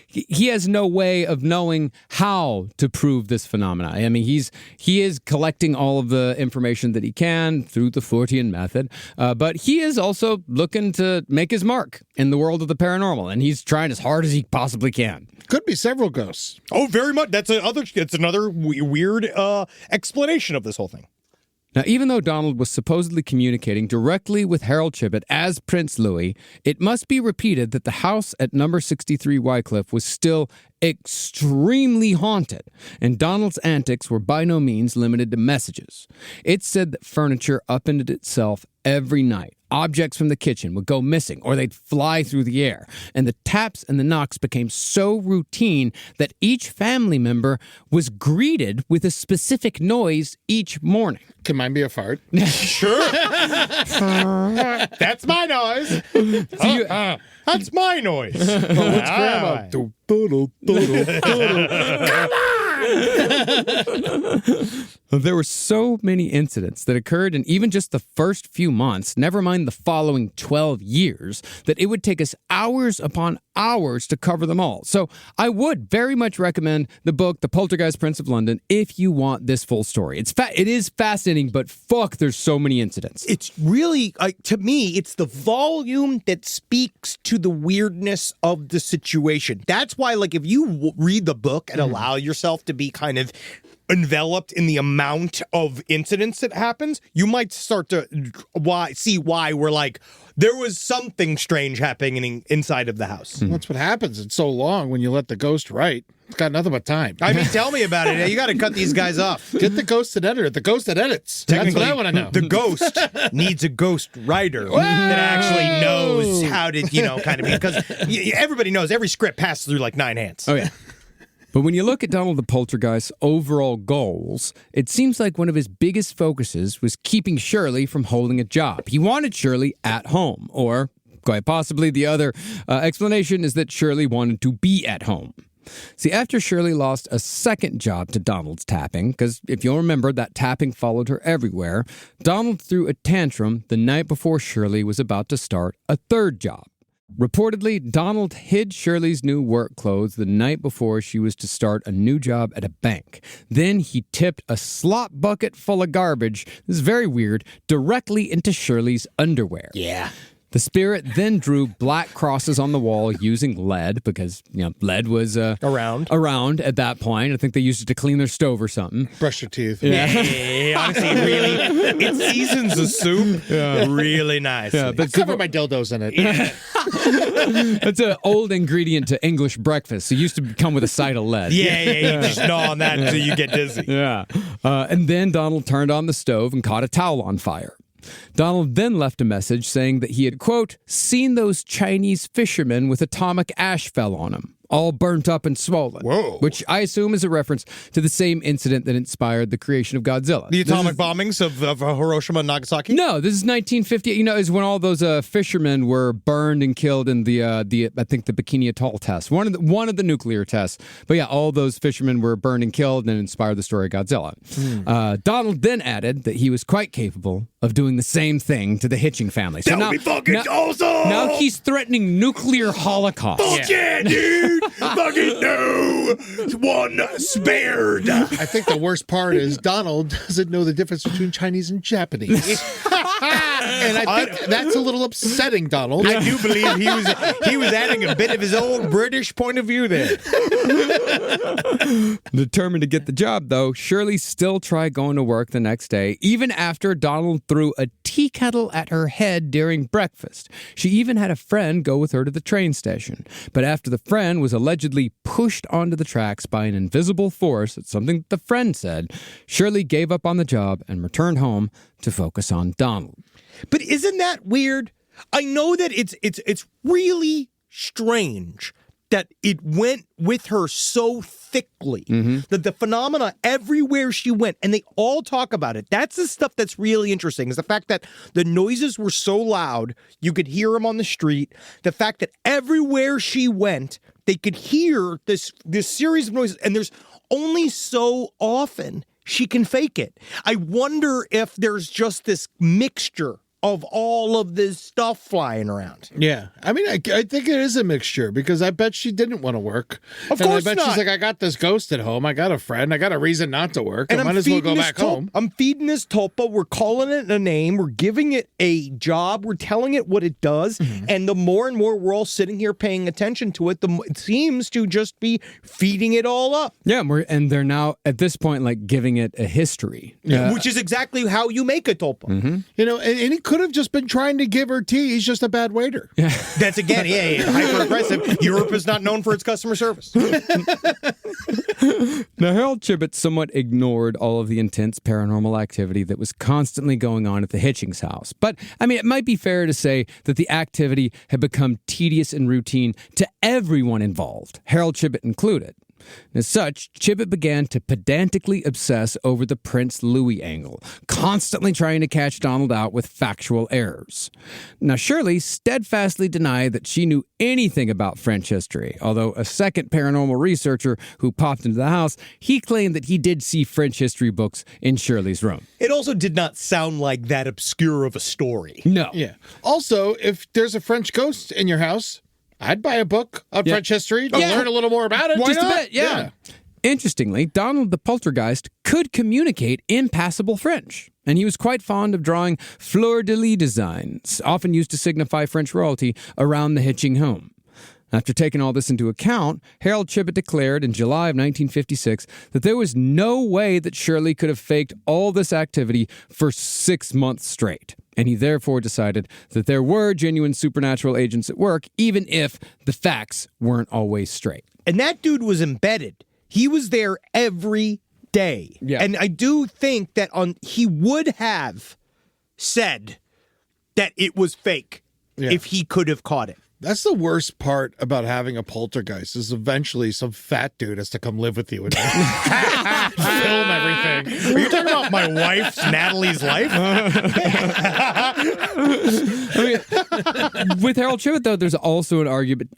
he has no way of knowing how to prove this phenomena. I mean, he is collecting all of the information that he can through the Fortean method, but he is also looking to make his mark in the world of the paranormal, and he's trying as hard as he possibly can. Could be several ghosts. Oh, very much. That's another weird explanation of this whole thing. Now, even though Donald was supposedly communicating directly with Harold Chibbet as Prince Louis, it must be repeated that the house at number 63 Wycliffe was still extremely haunted, and Donald's antics were by no means limited to messages. It's said that furniture upended itself every night. Objects from the kitchen would go missing, or they'd fly through the air. And the taps and the knocks became so routine that each family member was greeted with a specific noise each morning. Can mine be a fart? Sure. That's my noise. That's my noise. What's Grandma? Come on! There were so many incidents that occurred in even just the first few months, never mind the following 12 years, that it would take us hours upon hours to cover them all. So I would very much recommend the book, The Poltergeist Prince of London, if you want this full story. It is fascinating, but fuck, there's so many incidents. It's really, to me, it's the volume that speaks to the weirdness of the situation. That's why, if you read the book and allow yourself to be kind of enveloped in the amount of incidents that happens, you might start to see why we're like, there was something strange happening inside of the house. That's what happens. It's so long when you let the ghost write. It's got nothing but time. I mean, tell me about it. You got to cut these guys off. Get the ghost that editor. The ghost that edits. That's what I want to know. The ghost needs a ghost writer that actually knows how to, kind of, because everybody knows every script passes through like 9 hands. Oh, yeah. But when you look at Donald the Poltergeist's overall goals, it seems like one of his biggest focuses was keeping Shirley from holding a job. He wanted Shirley at home, or quite possibly the other explanation is that Shirley wanted to be at home. See, after Shirley lost a second job to Donald's tapping, because if you'll remember, that tapping followed her everywhere, Donald threw a tantrum the night before Shirley was about to start a third job. Reportedly, Donald hid Shirley's new work clothes the night before she was to start a new job at a bank. Then he tipped a slop bucket full of garbage, this is very weird, directly into Shirley's underwear. Yeah. The spirit then drew black crosses on the wall using lead because, lead was around at that point. I think they used it to clean their stove or something. Brush your teeth. Yeah, honestly, really, it seasons the soup really nice. Yeah, but Cover my dildos in it. It's an old ingredient to English breakfast. It used to come with a side of lead. Yeah, you just gnaw on that until you get dizzy. Yeah. And then Donald turned on the stove and caught a towel on fire. Donald then left a message saying that he had, quote, seen those Chinese fishermen with atomic ash fell on them, all burnt up and swollen. Whoa. Which I assume is a reference to the same incident that inspired the creation of Godzilla. The atomic bombings of Hiroshima and Nagasaki? No, this is 1950. Is when all those fishermen were burned and killed in the I think the Bikini Atoll test, one of the nuclear tests. But yeah, all those fishermen were burned and killed and inspired the story of Godzilla. Donald then added that he was quite capable of doing the same thing to the Hitchings family. So That would be fucking awesome! Now he's threatening nuclear holocaust. Fuck yeah, dude! Fucking no! One spared! I think the worst part is Donald doesn't know the difference between Chinese and Japanese. And I think that's a little upsetting, Donald. I do believe he was adding a bit of his own British point of view there. Determined to get the job, though, Shirley still tried going to work the next day, even after Donald threw a tea kettle at her head during breakfast. She even had a friend go with her to the train station. But after the friend was allegedly pushed onto the tracks by an invisible force, it's something that the friend said, Shirley gave up on the job and returned home to focus on Donald. But isn't that weird? I know that it's really strange that it went with her so thickly, that the phenomena everywhere she went, and they all talk about it. That's the stuff that's really interesting, is the fact that the noises were so loud, you could hear them on the street. The fact that everywhere she went, they could hear this series of noises, and there's only so often she can fake it. I wonder if there's just this mixture of all of this stuff flying around. Yeah. I mean, I think it is a mixture because I bet she didn't want to work. Of course I bet not. she's like, I got this ghost at home. I got a friend. I got a reason not to work. I might as well go back home. I'm feeding this tulpa. We're calling it a name. We're giving it a job. We're telling it what it does. And the more and more we're all sitting here paying attention to it, it seems to just be feeding it all up. Yeah, and they're now, at this point, like giving it a history. Which is exactly how you make a tulpa. And he could have just been trying to give her tea. He's just a bad waiter. That's again, hyper aggressive. Europe is not known for its customer service. Now, Harold Chibbet somewhat ignored all of the intense paranormal activity that was constantly going on at the Hitchings house. But, I mean, it might be fair to say that the activity had become tedious and routine to everyone involved, Harold Chibbet included. As such, Chibbet began to pedantically obsess over the Prince Louis angle, constantly trying to catch Donald out with factual errors. Now, Shirley steadfastly denied that she knew anything about French history, although a second paranormal researcher who popped into the house, he claimed that he did see French history books in Shirley's room. It also did not sound like that obscure of a story. No. Yeah. Also, if there's a French ghost in your house, I'd buy a book on French history to learn a little more about it. Just a bit, yeah. Interestingly, Donald the Poltergeist could communicate impassable French, and he was quite fond of drawing fleur-de-lis designs, often used to signify French royalty, around the Hitching home. After taking all this into account, Harold Chibbet declared in July of 1956 that there was no way that Shirley could have faked all this activity for 6 months straight. And he therefore decided that there were genuine supernatural agents at work, even if the facts weren't always straight. And that dude was embedded. He was there every day. Yeah. And I do think that he would have said that it was fake if he could have caught it. That's the worst part about having a poltergeist is eventually some fat dude has to come live with you and film everything. Are you talking about my wife's, Natalie's life? With Harold Chibbet, though, there's also an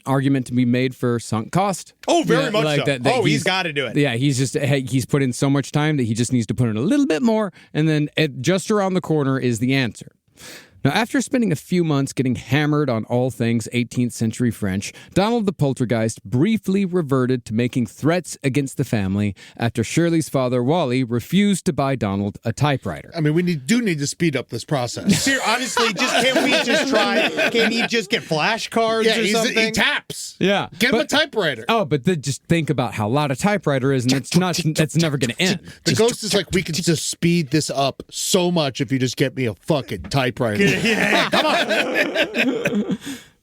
argument to be made for sunk cost. Oh, very much like so. that He's got to do it. Yeah, he's put in so much time that he just needs to put in a little bit more, and then just around the corner is the answer. Now, after spending a few months getting hammered on all things 18th century French, Donald the Poltergeist briefly reverted to making threats against the family after Shirley's father, Wally, refused to buy Donald a typewriter. I mean, we do need to speed up this process. Honestly, can't we just try? Can he just get flashcards or something? He taps. Yeah. Get him a typewriter. Oh, but then just think about how loud a typewriter is, and that's never going to end. The ghost is like, we could just speed this up so much if you just get me a fucking typewriter. Yeah, come on.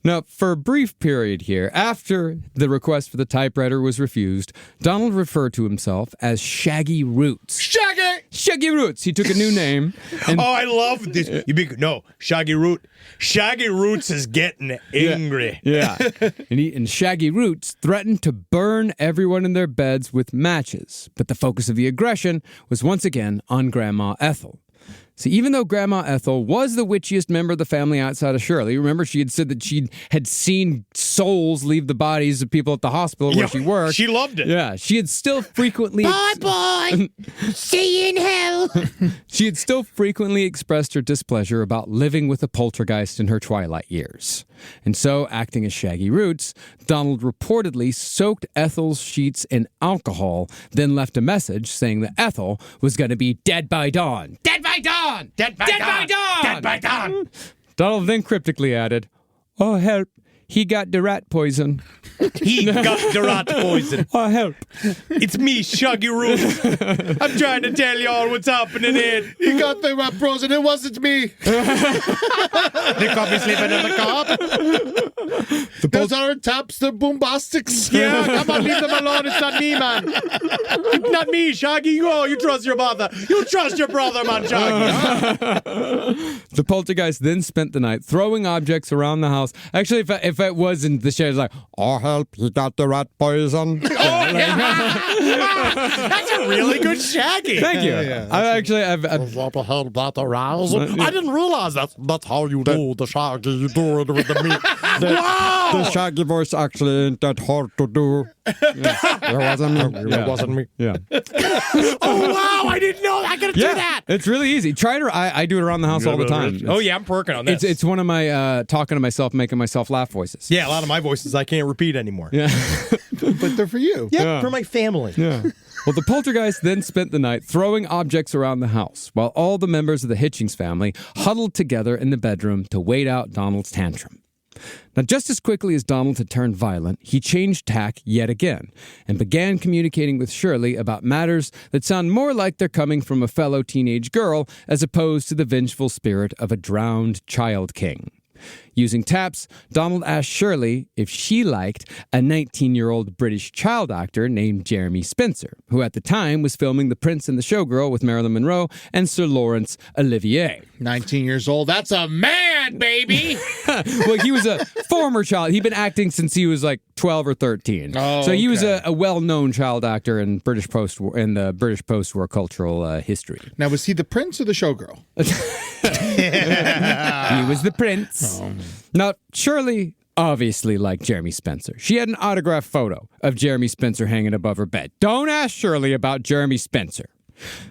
Now, for a brief period here, after the request for the typewriter was refused, Donald referred to himself as Shaggy Roots. Shaggy Roots. He took a new name. And I love this. Shaggy Root. Shaggy Roots is getting angry. Yeah. And Shaggy Roots threatened to burn everyone in their beds with matches. But the focus of the aggression was once again on Grandma Ethel. See, even though Grandma Ethel was the witchiest member of the family outside of Shirley, remember she had said that she had seen souls leave the bodies of people at the hospital where she worked. She loved it. Yeah, she had still frequently... Bye-bye. See you in hell. She had still frequently expressed her displeasure about living with a poltergeist in her twilight years. And so, acting as Shaggy Roots, Donald reportedly soaked Ethel's sheets in alcohol, then left a message saying that Ethel was going to be dead by dawn. Dead by dawn! Dead by dawn! Dead by dawn! Donald then cryptically added, "Oh, help. He got the rat poison." He got the rat poison. Oh, help. It's me, Shaggy Root. I'm trying to tell y'all what's happening here. He got the rat poison. It wasn't me. They caught me sleeping in the car. Those aren't taps. They're boombastics. Yeah, come on, leave them alone. It's not me, man. It's not me, Shaggy. Oh, you trust your brother. You trust your brother, man, Shaggy. The poltergeist then spent the night throwing objects around the house. Actually, if it wasn't the shade, it's like, "Oh, help, he got the rat poison." That's a really good Shaggy. Thank you. I've What the hell, that arousal? I didn't realize that's how you do the Shaggy. You do it with the meat. The Shaggy voice actually ain't that hard to do. It wasn't me. It wasn't me. Yeah. Oh, wow, I didn't know I could do that. It's really easy. Try it. I do it around the house all the time. Oh, yeah, I'm working on this. It's one of my talking to myself, making myself laugh voices. Yeah, a lot of my voices I can't repeat anymore. Yeah. But they're for you. Yeah, for my family. Yeah. Well, the poltergeist then spent the night throwing objects around the house, while all the members of the Hitchings family huddled together in the bedroom to wait out Donald's tantrum. Now, just as quickly as Donald had turned violent, he changed tack yet again and began communicating with Shirley about matters that sound more like they're coming from a fellow teenage girl as opposed to the vengeful spirit of a drowned child king. Using taps, Donald asked Shirley if she liked a 19-year-old British child actor named Jeremy Spencer, who at the time was filming The Prince and the Showgirl with Marilyn Monroe and Sir Laurence Olivier. 19 years old. That's a man, baby. Well, he was a former child. He'd been acting since he was like 12 or 13. Oh, so he was okay. a well-known child actor in the British post-war cultural history. Now, was he the prince or the showgirl? He was the prince. Now, Shirley obviously liked Jeremy Spencer. She had an autographed photo of Jeremy Spencer hanging above her bed. Don't ask Shirley about Jeremy Spencer.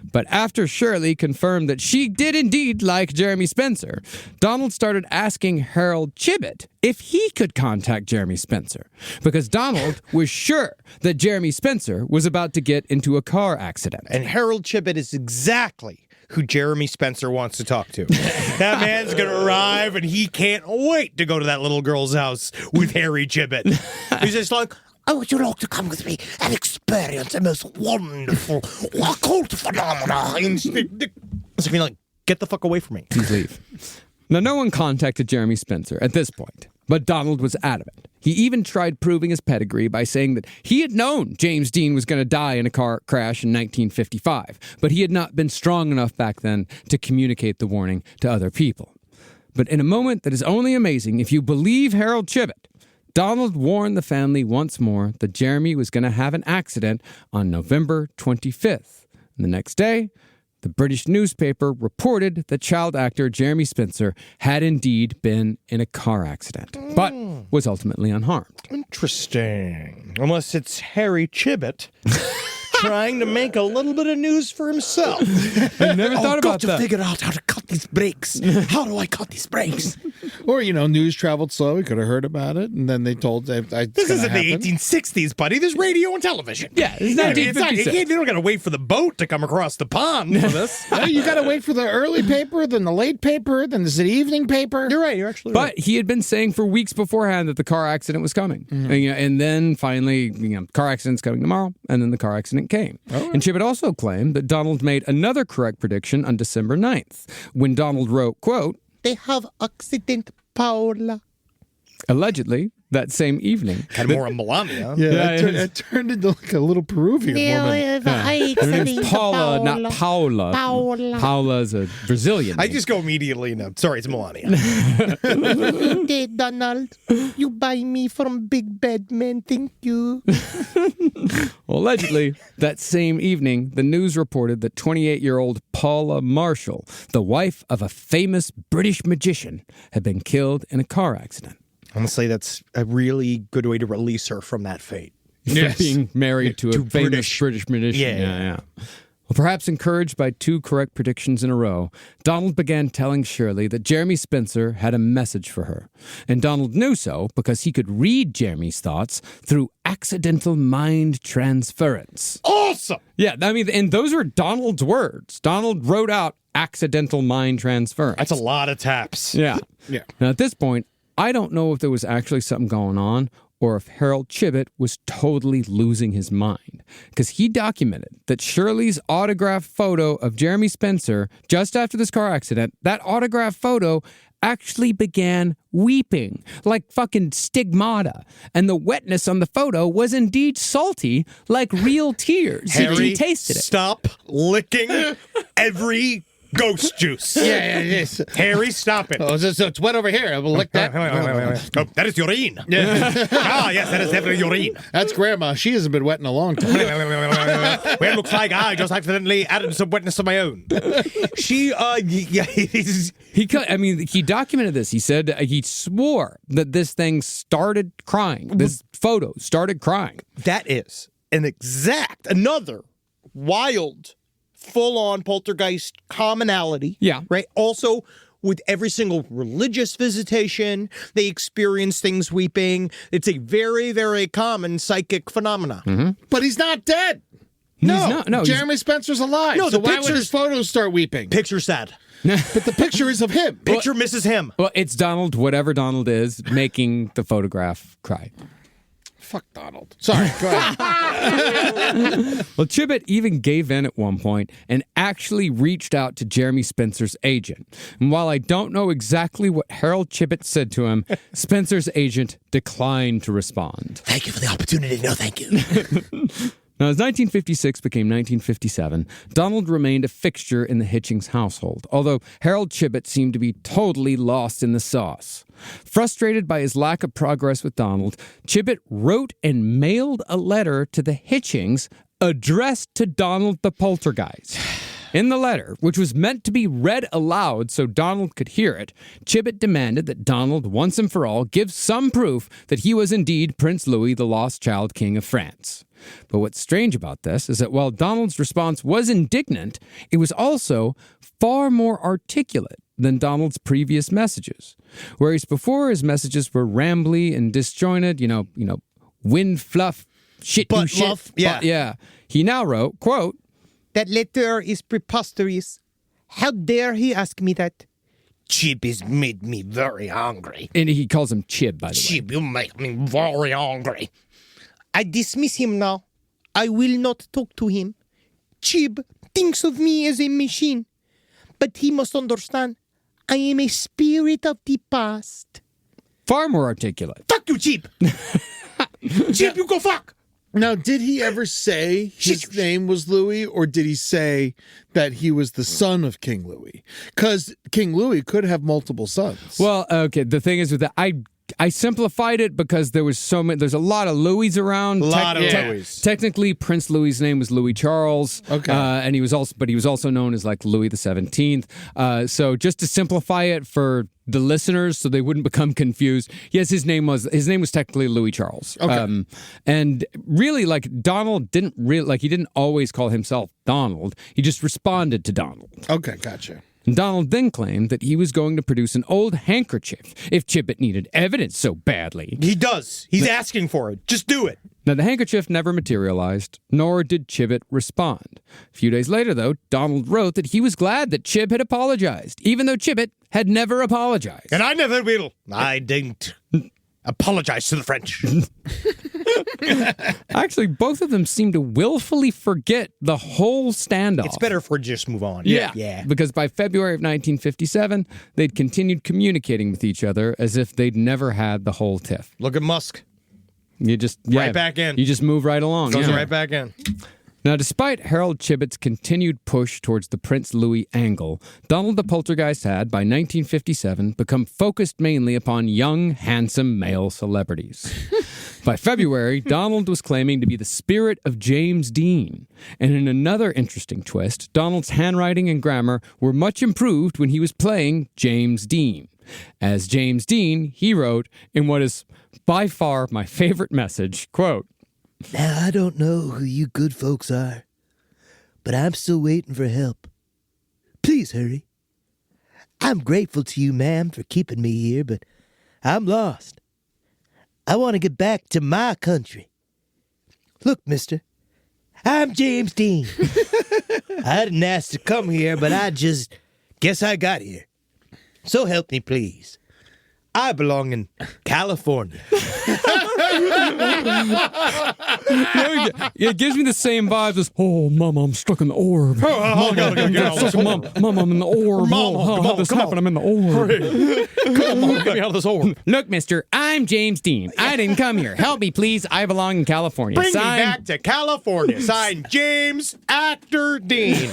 But after Shirley confirmed that she did indeed like Jeremy Spencer, Donald started asking Harold Chibbet if he could contact Jeremy Spencer, because Donald was sure that Jeremy Spencer was about to get into a car accident. And Harold Chibbet is exactly who Jeremy Spencer wants to talk to. That man's going to arrive, and he can't wait to go to that little girl's house with Harry Chibbet. He's just like, I would you like to come with me and experience the most wonderful occult phenomena? It's like, get the fuck away from me. Please leave. Now, no one contacted Jeremy Spencer at this point, but Donald was adamant. He even tried proving his pedigree by saying that he had known James Dean was going to die in a car crash in 1955, but he had not been strong enough back then to communicate the warning to other people. But in a moment that is only amazing if you believe Harold Chibbet, Donald warned the family once more that Jeremy was going to have an accident on November 25th. And the next day, the British newspaper reported that child actor Jeremy Spencer had indeed been in a car accident, but was ultimately unharmed. Interesting. Unless it's Harry Chibbet trying to make a little bit of news for himself. I never thought about that. Figure out how to cut these brakes. How do I cut these brakes? Or, news traveled slow. He could have heard about it, and then they told This isn't the 1860s, buddy. There's radio and television. Yeah, it's 1956. You don't got to wait for the boat to come across the pond for this. You got to wait for the early paper, then the late paper, then the evening paper. You're right. You're actually right. But he had been saying for weeks beforehand that the car accident was coming. And then finally, car accident's coming tomorrow, and then the car accident came. And Chibbet also claimed that Donald made another correct prediction on December 9th, when Donald wrote, quote, they have accident, Paula. Allegedly, that same evening. Kind of more a Melania. It turned into like a little Peruvian woman. Her name's Paula, not Paula. Paula's a Brazilian name. I just go immediately now. Sorry, it's Melania. Donald, you buy me from Big Bad Man, thank you. Well, allegedly, that same evening, the news reported that 28-year-old Paula Marshall, the wife of a famous British magician, had been killed in a car accident. Honestly, that's a really good way to release her from that fate. Yes. Being married to a famous British magician. Yeah. Well, perhaps encouraged by two correct predictions in a row, Donald began telling Shirley that Jeremy Spencer had a message for her. And Donald knew so because he could read Jeremy's thoughts through accidental mind transference. Awesome! Yeah, and those are Donald's words. Donald wrote out accidental mind transference. That's a lot of taps. Yeah. Yeah. Now, at this point, I don't know if there was actually something going on or if Harold Chibbet was totally losing his mind, because he documented that Shirley's autographed photo of Jeremy Spencer just after this car accident, that autographed photo actually began weeping like fucking stigmata. And the wetness on the photo was indeed salty like real tears. Harry, he tasted it. Stop licking every ghost juice. Yes. Harry, stop it. Oh, so it's wet over here. I will lick that. Wait. Oh, that is urine. Yeah. Yes, that is definitely urine. That's Grandma. She hasn't been wet in a long time. Well, it looks like I just accidentally added some wetness of my own. He documented this. He said he swore that this thing started crying. This photo started crying. That is another wild, full-on poltergeist commonality. Yeah. Right? Also, with every single religious visitation, they experience things weeping. It's a very, very common psychic phenomena. Mm-hmm. But he's not dead. No, Jeremy Spencer's alive. No, so the why would pictures- his photos start weeping? Picture sad. But the picture is of him. Picture misses him. Well, it's Donald, whatever Donald is, making the photograph cry. Fuck Donald. Sorry, go ahead. Well, Chibbet even gave in at one point and actually reached out to Jeremy Spencer's agent. And while I don't know exactly what Harold Chibbet said to him, Spencer's agent declined to respond. Thank you for the opportunity. No, thank you. Now, as 1956 became 1957, Donald remained a fixture in the Hitchings household, although Harold Chibbet seemed to be totally lost in the sauce. Frustrated by his lack of progress with Donald, Chibbet wrote and mailed a letter to the Hitchings addressed to Donald the Poltergeist. In the letter, which was meant to be read aloud so Donald could hear it, Chibbet demanded that Donald, once and for all, give some proof that he was indeed Prince Louis, the lost child king of France. But what's strange about this is that while Donald's response was indignant, it was also far more articulate than Donald's previous messages. Whereas before his messages were rambly and disjointed, wind fluff, shit Butt do shit. fluff, yeah. Yeah. He now wrote, quote, That letter is preposterous. How dare he ask me that? Chib has made me very hungry. And he calls him Chib, by the way. Chib, you make me very hungry. I dismiss him now. I will not talk to him. Chib thinks of me as a machine. But he must understand, I am a spirit of the past. Far more articulate. Fuck you, Chib! Chib, you go fuck! Now, did he ever say his name was Louis, or did he say that he was the son of King Louis? Because King Louis could have multiple sons. Well, okay, the thing is with that, I simplified it because there's a lot of Louis around. A lot of Louis. Technically, Prince Louis's name was Louis Charles. Okay. And he was also known as like Louis the 17th. So just to simplify it for the listeners so they wouldn't become confused. Yes, his name was technically Louis Charles. Okay. And really, like, Donald he didn't always call himself Donald. He just responded to Donald. Okay, gotcha. Donald then claimed that he was going to produce an old handkerchief if Chibbet needed evidence so badly. He does. He's asking for it. Just do it. Now, the handkerchief never materialized, nor did Chibbet respond. A few days later, though, Donald wrote that he was glad that Chib had apologized, even though Chibbet had never apologized. And I never will. I didn't apologize to the French. Actually, both of them seem to willfully forget the whole standoff. It's better if we just move on. Yeah. Because by February of 1957, they'd continued communicating with each other as if they'd never had the whole tiff. Look at Musk. You just right back in. You just move right along. Goes right back in. Now, despite Harold Chibbet's continued push towards the Prince Louis angle, Donald the Poltergeist had, by 1957, become focused mainly upon young, handsome male celebrities. By February, Donald was claiming to be the spirit of James Dean. And in another interesting twist, Donald's handwriting and grammar were much improved when he was playing James Dean. As James Dean, he wrote in what is by far my favorite message, quote, Now, I don't know who you good folks are, but I'm still waiting for help. Please hurry. I'm grateful to you, ma'am, for keeping me here, but I'm lost. I want to get back to my country. Look, mister, I'm James Dean. I didn't ask to come here, but I just guess I got here. So help me, please. I belong in California. It gives me the same vibes as, oh, Mama, I'm stuck in the orb. Mama, I'm in the orb. Mama, how this happened? I'm in the orb. Come on, get me out of this orb. Look, mister, I'm James Dean. I didn't come here. Help me, please. I belong in California. Bring me back to California. Signed, James Actor Dean.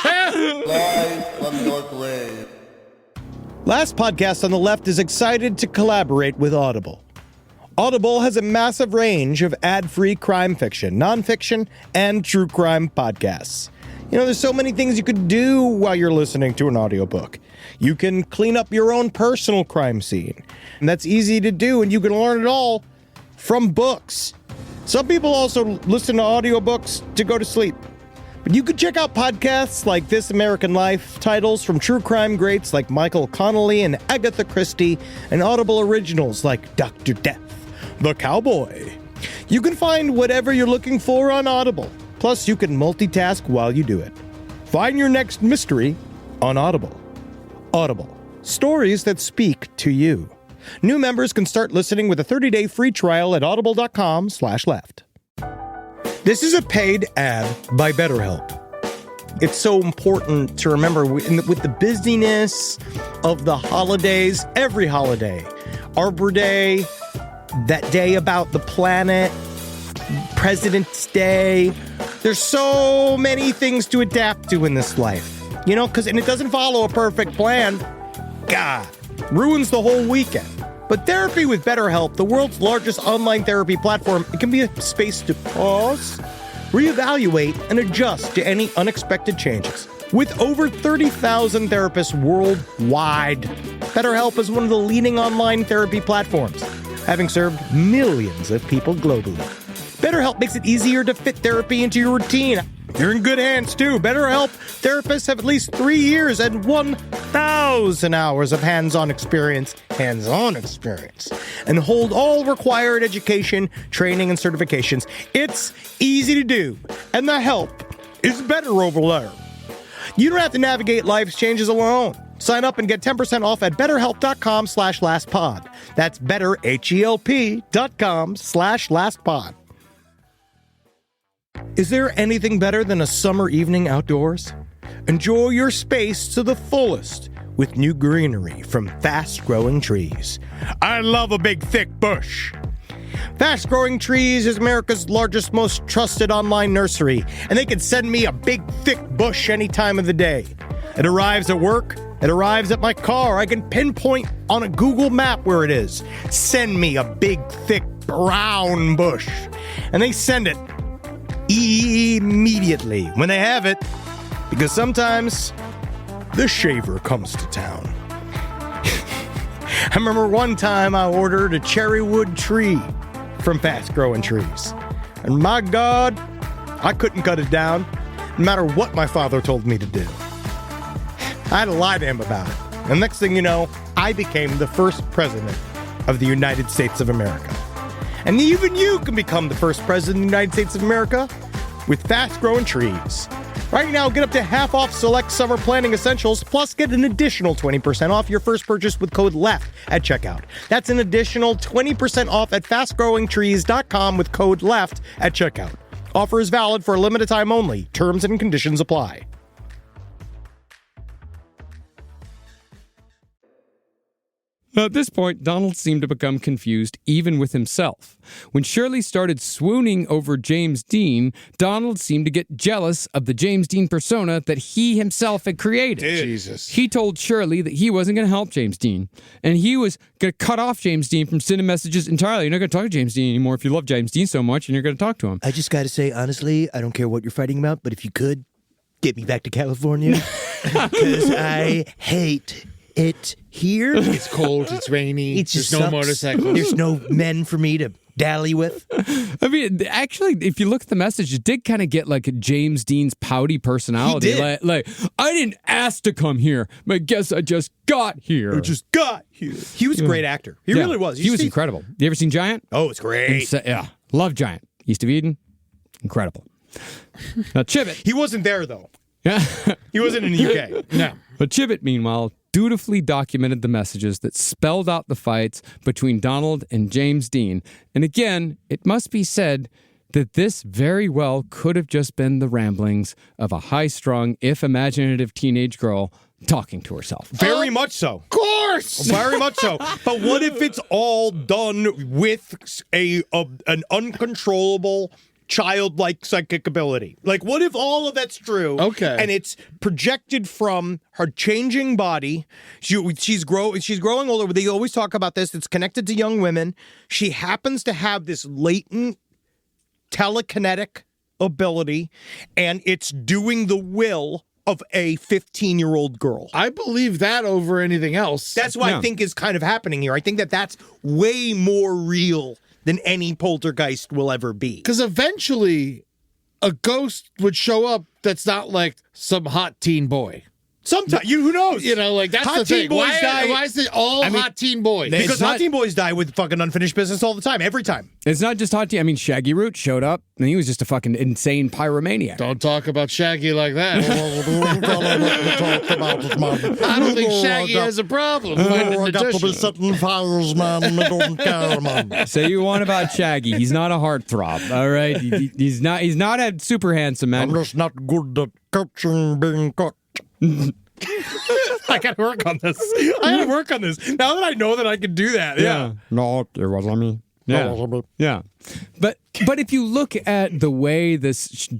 Live from your grave. Last Podcast on the Left is excited to collaborate with Audible. Audible has a massive range of ad-free crime fiction, nonfiction, and true crime podcasts. You know, there's so many things you could do while you're listening to an audiobook. You can clean up your own personal crime scene. And that's easy to do, and you can learn it all from books. Some people also listen to audiobooks to go to sleep. But you could check out podcasts like This American Life, titles from true crime greats like Michael Connelly and Agatha Christie, and Audible originals like Dr. Death, The Cowboy. You can find whatever you're looking for on Audible. Plus, you can multitask while you do it. Find your next mystery on Audible. Audible. Stories that speak to you. New members can start listening with a 30-day free trial at audible.com/left. This is a paid ad by BetterHelp. It's so important to remember with the busyness of the holidays, every holiday, Arbor Day, that day about the planet, President's Day. There's so many things to adapt to in this life, you know, and it doesn't follow a perfect plan. God, ruins the whole weekend. But therapy with BetterHelp, the world's largest online therapy platform, it can be a space to pause, reevaluate, and adjust to any unexpected changes. With over 30,000 therapists worldwide, BetterHelp is one of the leading online therapy platforms, having served millions of people globally. BetterHelp makes it easier to fit therapy into your routine. You're in good hands, too. BetterHelp therapists have at least 3 years and 1,000 hours of hands-on experience, and hold all required education, training, and certifications. It's easy to do, and the help is better over there. You don't have to navigate life's changes alone. Sign up and get 10% off at betterhelp.com/lastpod. That's betterhelp.com/lastpod. Is there anything better than a summer evening outdoors? Enjoy your space to the fullest with new greenery from Fast Growing Trees. I love a big, thick bush. Fast Growing Trees is America's largest, most trusted online nursery, and they can send me a big, thick bush any time of the day. It arrives at work, it arrives at my car. I can pinpoint on a Google map where it is. Send me a big, thick, brown bush. And they send it immediately when they have it, because sometimes the shaver comes to town. I remember one time I ordered a cherry wood tree from Fast Growing Trees. And my God, I couldn't cut it down, no matter what my father told me to do. I had to lie to him about it. And next thing you know, I became the first president of the United States of America. And even you can become the first president of the United States of America with Fast Growing Trees. Right now, get up to half off select summer planning essentials, plus get an additional 20% off your first purchase with code LEFT at checkout. That's an additional 20% off at fastgrowingtrees.com with code LEFT at checkout. Offer is valid for a limited time only. Terms and conditions apply. Now, at this point, Donald seemed to become confused even with himself. When Shirley started swooning over James Dean, Donald seemed to get jealous of the James Dean persona that he himself had created. Jesus. He told Shirley that he wasn't going to help James Dean, and he was going to cut off James Dean from sending messages entirely. You're not going to talk to James Dean anymore if you love James Dean so much, and you're going to talk to him. I just got to say, honestly, I don't care what you're fighting about, but if you could, get me back to California, because I hate it here. It's cold, it's rainy, there's no sucks. motorcycles. There's no men for me to dally with. I mean, actually, if you look at the message, it did kind of get like James Dean's pouty personality. He did. Like, I didn't ask to come here, but I guess I just got here. He was a great actor. He really was. He was incredible. You ever seen Giant? Oh, it's great. Yeah, love Giant. East of Eden, incredible. Now, Chibbet. He wasn't there, though. Yeah. He wasn't in the UK. No. But Chibbet, meanwhile, dutifully documented the messages that spelled out the fights between Donald and James Dean. And again, it must be said that this very well could have just been the ramblings of a high-strung, if imaginative teenage girl talking to herself. Very much so. Of course! Very much so. But what if it's all done with an uncontrollable childlike psychic ability? Like, what if all of that's true? Okay. And it's projected from her changing body. She's growing older. They always talk about this. It's connected to young women. She happens to have this latent telekinetic ability, and it's doing the will of a 15-year-old girl. I believe that over anything else. That's what I think is kind of happening here. I think that that's way more real than any poltergeist will ever be. Because eventually, a ghost would show up that's not like some hot teen boy. Sometimes, who knows? You know, like, that's hot the teen thing. boys die. Why is it all hot teen boys? Because hot teen boys die with fucking unfinished business all the time, every time. It's not just hot tea. I mean, Shaggy Root showed up, and he was just a fucking insane pyromaniac. Don't talk about Shaggy like that. I don't think Shaggy has a problem. I got to be setting fires, man. I don't care, man. Say you want about Shaggy. He's not a heartthrob, all right? He's not a super handsome man. I'm just not good at coaching being cooked. I gotta work on this. Now that I know that I can do that. Yeah. No, it wasn't me. Yeah. But if you look at the way this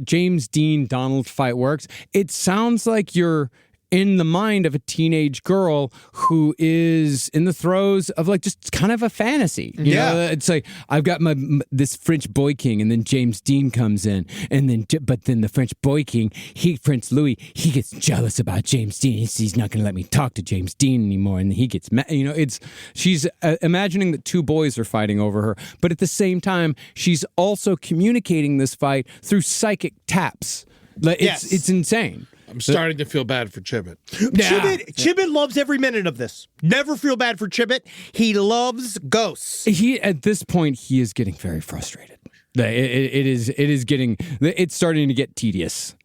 James Dean Donald fight works, it sounds like you're in the mind of a teenage girl who is in the throes of like just kind of a fantasy. You know? It's like, I've got this French boy king, and then James Dean comes in, and then the French boy king, Prince Louis, he gets jealous about James Dean. He's not going to let me talk to James Dean anymore, and he gets mad. You know, she's imagining that two boys are fighting over her, but at the same time, she's also communicating this fight through psychic taps. Like, it's insane. I'm starting to feel bad for Chibbet. Chibbet loves every minute of this. Never feel bad for Chibbet. He loves ghosts. At this point, he is getting very frustrated. It's starting to get tedious.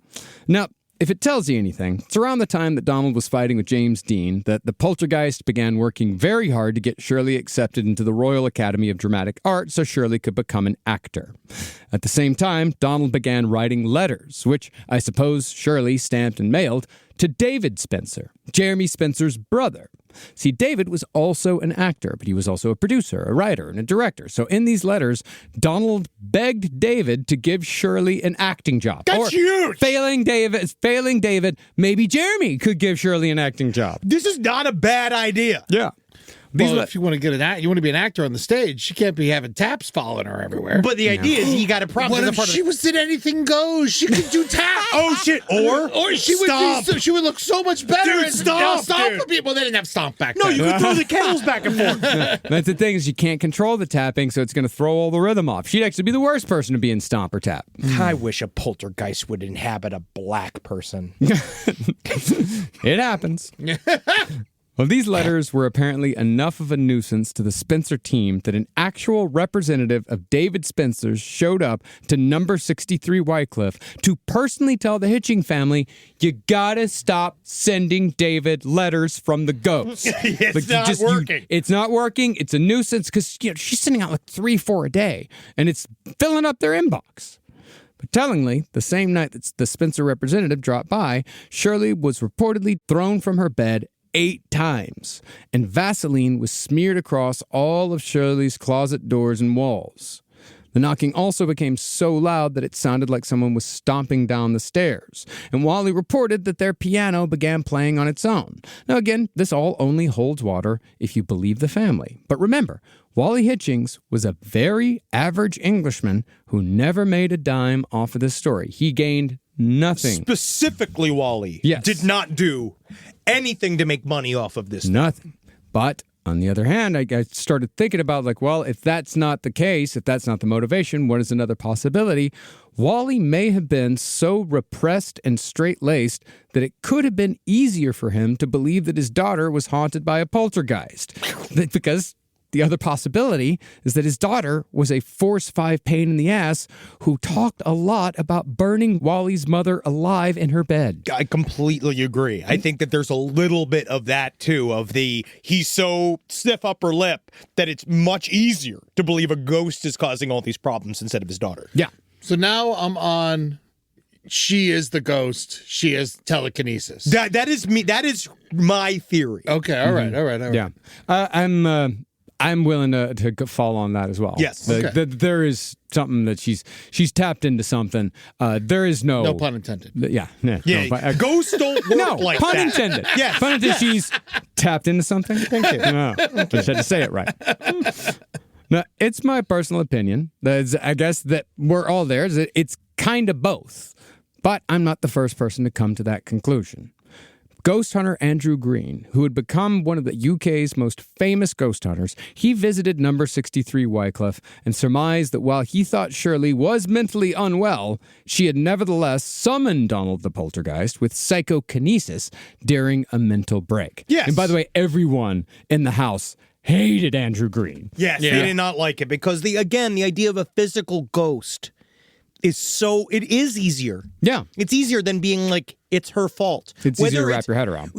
Now, if it tells you anything, it's around the time that Donald was fighting with James Dean that the poltergeist began working very hard to get Shirley accepted into the Royal Academy of Dramatic Art so Shirley could become an actor. At the same time, Donald began writing letters, which I suppose Shirley stamped and mailed, to David Spencer, Jeremy Spencer's brother. See, David was also an actor, but he was also a producer, a writer, and a director. So in these letters, Donald begged David to give Shirley an acting job. That's huge! Failing David, maybe Jeremy could give Shirley an acting job. This is not a bad idea. Yeah. Well, if you want to get you want to be an actor on the stage, she can't be having taps following her everywhere. But the idea is you got to prop. What if she was in Anything Goes? She could do taps. Oh shit! Or she would look so much better. Dude, and stomp, stomp dude. for people. They didn't have stomp back No, then. you could throw the kettles back and forth. That's the thing is you can't control the tapping, so it's going to throw all the rhythm off. She'd actually be the worst person to be in stomp or tap. I wish a poltergeist would inhabit a black person. It happens. Well, these letters were apparently enough of a nuisance to the Spencer team that an actual representative of David Spencer's showed up to number 63 Wycliffe to personally tell the Hitching family, you gotta stop sending David letters from the ghost. It's not working. It's not working. It's a nuisance because she's sending out like 3-4 a day, and it's filling up their inbox. But tellingly, the same night that the Spencer representative dropped by, Shirley was reportedly thrown from her bed 8 times, and Vaseline was smeared across all of Shirley's closet doors and walls. The knocking also became so loud that it sounded like someone was stomping down the stairs, and Wally reported that their piano began playing on its own. Now again, this all only holds water if you believe the family. But remember, Wally Hitchings was a very average Englishman who never made a dime off of this story. He gained nothing. Specifically, Wally did not do anything to make money off of this. Nothing. But on the other hand, I started thinking about if that's not the case, if that's not the motivation, what is another possibility? Wally may have been so repressed and straight-laced that it could have been easier for him to believe that his daughter was haunted by a poltergeist. Because the other possibility is that his daughter was a force 5 pain in the ass who talked a lot about burning Wally's mother alive in her bed. I completely agree. I think that there's a little bit of that, too, of he's so stiff upper lip that it's much easier to believe a ghost is causing all these problems instead of his daughter. Yeah. So now I'm on, she is the ghost. She is telekinesis. That is me. That is my theory. Okay, all right. Yeah. I'm willing to fall on that as well. Yes. There is something that she's tapped into something. There is no pun intended. Yeah. Ghosts don't work like pun that. intended. Yes. Pun intended. She's tapped into something. Thank you. No, just had to say it right. Now, it's my personal opinion. I guess that we're all there. It's kind of both. But I'm not the first person to come to that conclusion. Ghost hunter Andrew Green, who had become one of the UK's most famous ghost hunters, he visited number 63 Wycliffe and surmised that while he thought Shirley was mentally unwell, she had nevertheless summoned Donald the poltergeist with psychokinesis during a mental break. Yes. And by the way, everyone in the house hated Andrew Green. Yes, they did not like it because the idea of a physical ghost it is easier. Yeah. It's easier than being like, it's her fault. It's easier to wrap your head around.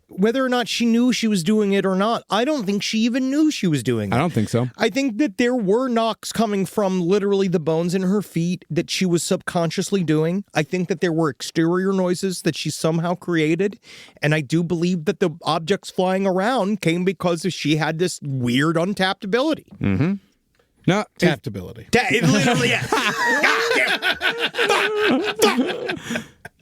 Whether or not she knew she was doing it or not, I don't think she even knew she was doing it. I don't think so. I think that there were knocks coming from literally the bones in her feet that she was subconsciously doing. I think that there were exterior noises that she somehow created. And I do believe that the objects flying around came because she had this weird untapped ability. Mm-hmm. No, tapped ability. It literally, yes.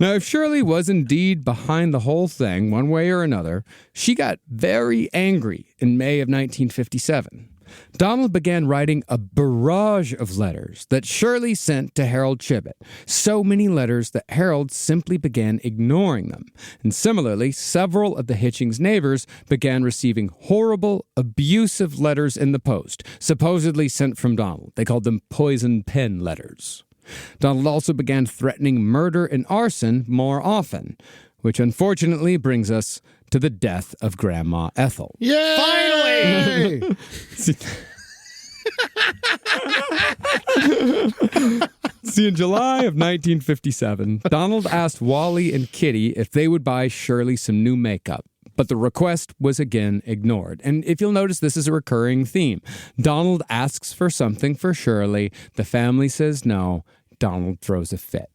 Now, if Shirley was indeed behind the whole thing, one way or another, she got very angry in May of 1957. Donald began writing a barrage of letters that Shirley sent to Harold Chibbet. So many letters that Harold simply began ignoring them. And similarly, several of the Hitchings neighbors began receiving horrible, abusive letters in the post, supposedly sent from Donald. They called them poison pen letters. Donald also began threatening murder and arson more often, which unfortunately brings us to the death of Grandma Ethel. Yay! Finally! See, in July of 1957, Donald asked Wally and Kitty if they would buy Shirley some new makeup. But the request was again ignored. And if you'll notice, this is a recurring theme. Donald asks for something for Shirley. The family says no. Donald throws a fit.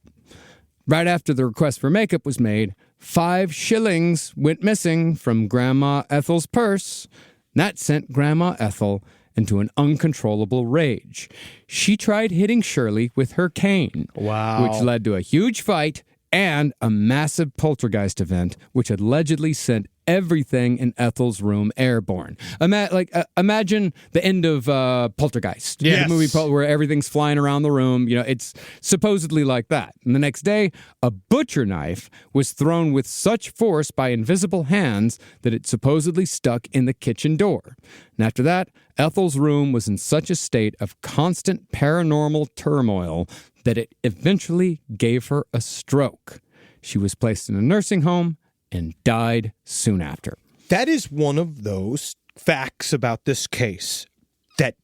Right after the request for makeup was made, 5 shillings went missing from Grandma Ethel's purse. That sent Grandma Ethel into an uncontrollable rage. She tried hitting Shirley with her cane. Wow. Which led to a huge fight and a massive poltergeist event, which allegedly sent everything in Ethel's room airborne. Imagine the end of Poltergeist. Yes. The movie where everything's flying around the room. You know, it's supposedly like that. And the next day, a butcher knife was thrown with such force by invisible hands that it supposedly stuck in the kitchen door. And after that, Ethel's room was in such a state of constant paranormal turmoil that it eventually gave her a stroke. She was placed in a nursing home and died soon after. That is one of those facts about this case that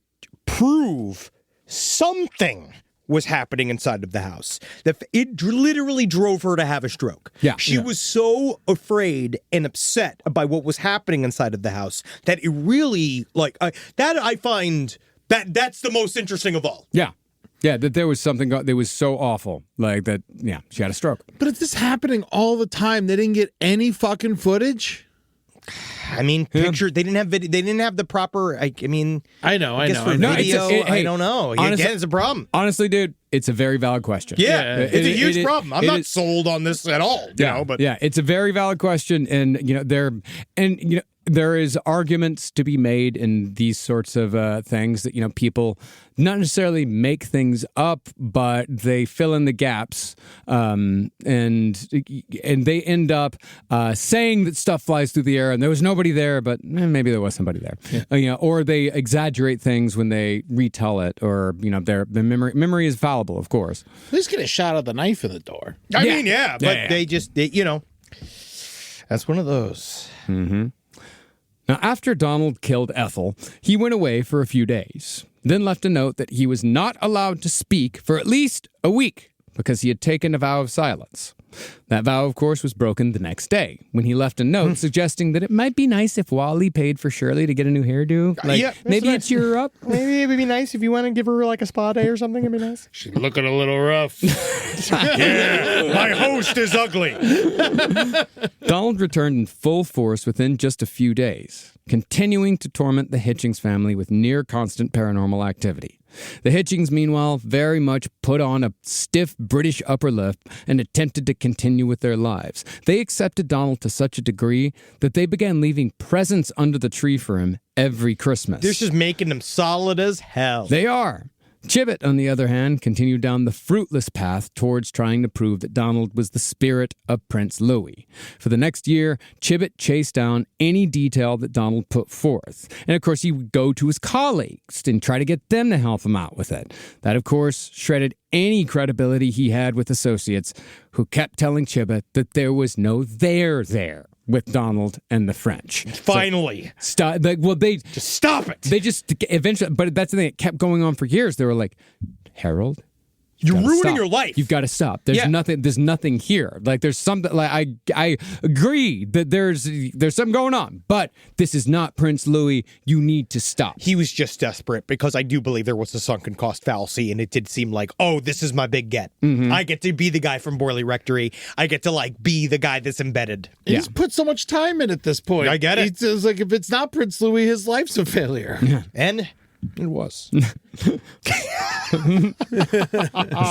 prove something was happening inside of the house. That it literally drove her to have a stroke. Yeah. She was so afraid and upset by what was happening inside of the house that it really, I find that's the most interesting of all. Yeah. Yeah, that there was something that was so awful, like that, yeah, she had a stroke. But it's this happening all the time. They didn't get any fucking footage. I mean, picture, they didn't have video, they didn't have the proper, I know. I guess know. for I know. video, Hey, I don't know. honestly- Again, it's a problem. Honestly, dude, it's a very valid question. Yeah, it's a huge problem. I'm not is- sold on this at all, you know, but yeah, it's a very valid question, and there is arguments to be made in these sorts of things that people not necessarily make things up, but they fill in the gaps, and they end up saying that stuff flies through the air and there was nobody there, but maybe there was somebody there. Yeah. Or they exaggerate things when they retell it, or their memory is fallible, of course. At least get a shot of the knife in the door. I mean, but they just, that's one of those. Mm-hmm. Now, after Donald killed Ethel, he went away for a few days, then left a note that he was not allowed to speak for at least a week because he had taken a vow of silence. That vow, of course, was broken the next day when he left a note suggesting that it might be nice if Wally paid for Shirley to get a new hairdo. Maybe it's your up. Maybe it would be nice if you want to give her like a spa day or something. It'd be nice. She's looking a little rough. Yeah, my host is ugly. Donald returned in full force within just a few days, continuing to torment the Hitchings family with near constant paranormal activity. The Hitchings, meanwhile, very much put on a stiff British upper lip and attempted to continue with their lives. They accepted Donald to such a degree that they began leaving presents under the tree for him every Christmas. This is making them solid as hell. They are. Chibbet, on the other hand, continued down the fruitless path towards trying to prove that Donald was the spirit of Prince Louis. For the next year, Chibbet chased down any detail that Donald put forth. And of course, he would go to his colleagues and try to get them to help him out with it. That, of course, shredded any credibility he had with associates who kept telling Chibbet that there was no there with Donald and the French. Finally. So, they just stop it. They just eventually, but that's the thing, it kept going on for years. They were like, Harold, you're ruining stop. your life. You've got to stop. There's nothing here. Like there's something, like I agree that there's something going on, but this is not Prince Louis. You need to stop. He was just desperate because I do believe there was a sunken cost fallacy, and it did seem like, oh, this is my big get. Mm-hmm. I get to be the guy from Borley Rectory. I get to be the guy that's embedded. He's put so much time in at this point. I get it. It's like if it's not Prince Louis, his life's a failure. And it was.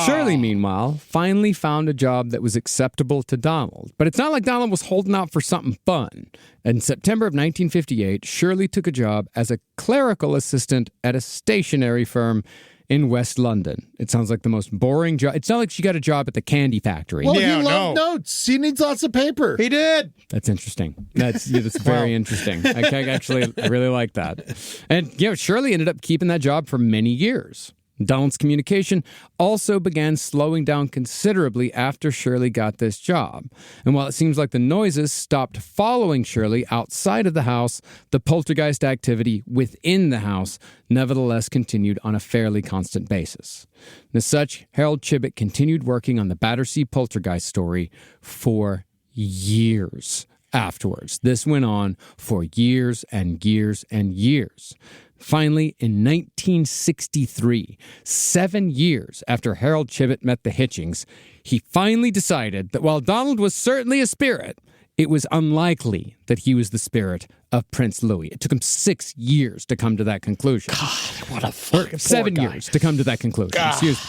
Shirley, meanwhile, finally found a job that was acceptable to Donald. But it's not like Donald was holding out for something fun. In September of 1958, Shirley took a job as a clerical assistant at a stationery firm in West London. It sounds like the most boring job. It's not like she got a job at the candy factory. Well, he loved notes. He needs lots of paper. He did. That's interesting. That's very interesting. I really like that. And Shirley ended up keeping that job for many years. Donald's communication also began slowing down considerably after Shirley got this job. And while it seems like the noises stopped following Shirley outside of the house, the poltergeist activity within the house nevertheless continued on a fairly constant basis. And as such, Harold Chibbet continued working on the Battersea Poltergeist story for years afterwards. This went on for years and years and years. Finally, in 1963, 7 years after Harold Chibbet met the Hitchings, he finally decided that while Donald was certainly a spirit, it was unlikely that he was the spirit of Prince Louis. It took him 6 years to come to that conclusion. God, what a fucking 7 years to come to that conclusion. Excuse me.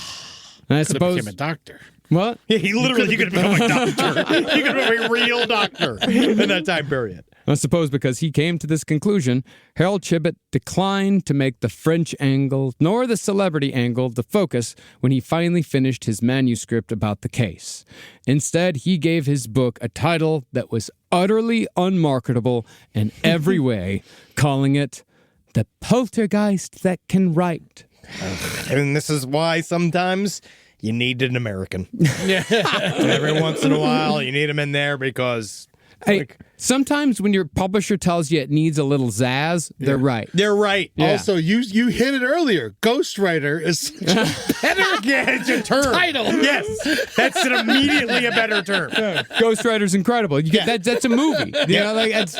And I suppose became a doctor. What? Yeah, he could have become a doctor. He could have been a real doctor in that time period. I suppose because he came to this conclusion, Harold Chibbet declined to make the French angle nor the celebrity angle the focus when he finally finished his manuscript about the case. Instead, he gave his book a title that was utterly unmarketable in every way, calling it The Poltergeist That Can Write. And this is why sometimes you need an American. Every once in a while, you need them in there because... Hey, sometimes when your publisher tells you it needs a little zazz, they're right. They're right. Yeah. Also, you hit it earlier. Ghostwriter is such a better It's a term. title. Yes, that's immediately a better term. Ghostwriter's incredible. You get that's a movie. You know, like it's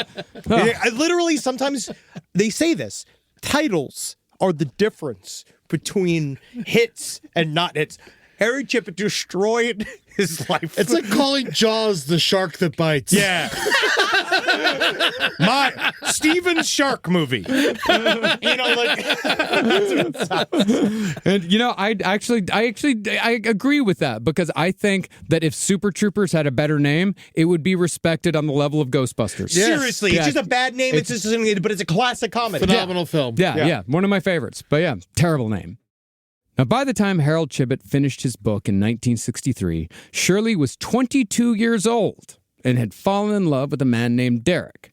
I literally, sometimes they say this. Titles are the difference between hits and not hits. Harry Chippett destroyed his life. It's like calling Jaws the shark that bites. Yeah. My Steven Shark movie. And you know, I agree with that because I think that if Super Troopers had a better name, it would be respected on the level of Ghostbusters. Seriously, Yeah. it's just a bad name. It's just, but it's a classic comedy. Phenomenal film. Yeah, one of my favorites. But yeah, terrible name. Now, by the time Harold Chibbet finished his book in 1963, Shirley was 22 years old and had fallen in love with a man named Derek.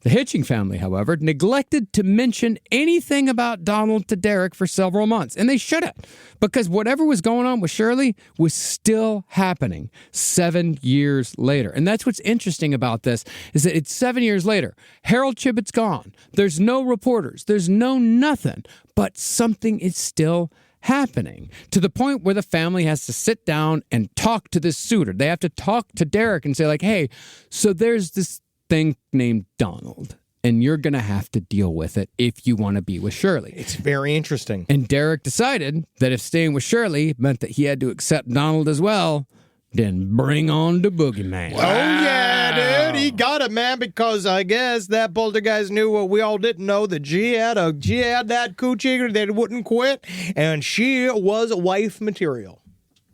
The Hitching family, however, neglected to mention anything about Donald to Derek for several months, and they should have, because whatever was going on with Shirley was still happening 7 years later. And that's what's interesting about this, is that it's 7 years later. Harold Chibbet's gone. There's no reporters. There's no nothing, but something is still happening to the point where the family has to sit down and talk to this suitor. They have to talk to Derek and say like, hey, so there's this thing named Donald, and you're going to have to deal with it if you want to be with Shirley. It's very interesting. And Derek decided that if staying with Shirley meant that he had to accept Donald as well, then bring on the boogeyman. Oh, yeah, dude. He got it, man, because I guess that poltergeist knew what we all didn't know, that she had that coochie that wouldn't quit, and she was wife material.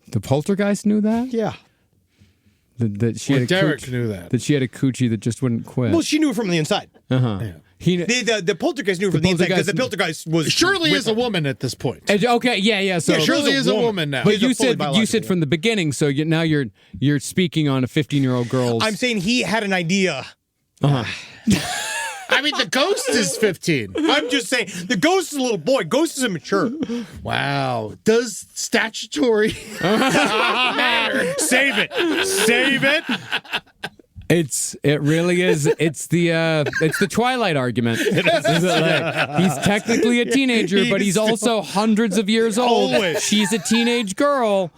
The poltergeist knew that? Yeah. That she had a Derek knew that. That she had a coochie that just wouldn't quit. Well, she knew from the inside. Uh-huh. Yeah. The poltergeist knew from the inside because the poltergeist was... Shirley is a woman at this point. Okay, yeah. So Shirley is a woman now. But you said from the beginning, so now you're speaking on a 15-year-old girl's... I'm saying he had an idea. I mean, the ghost is 15. I'm just saying, the ghost is a little boy. Ghost is immature. Wow. Does statutory matter? Save it. It really is. It's the Twilight argument. He's technically a teenager, but he's also hundreds of years old. Always. She's a teenage girl.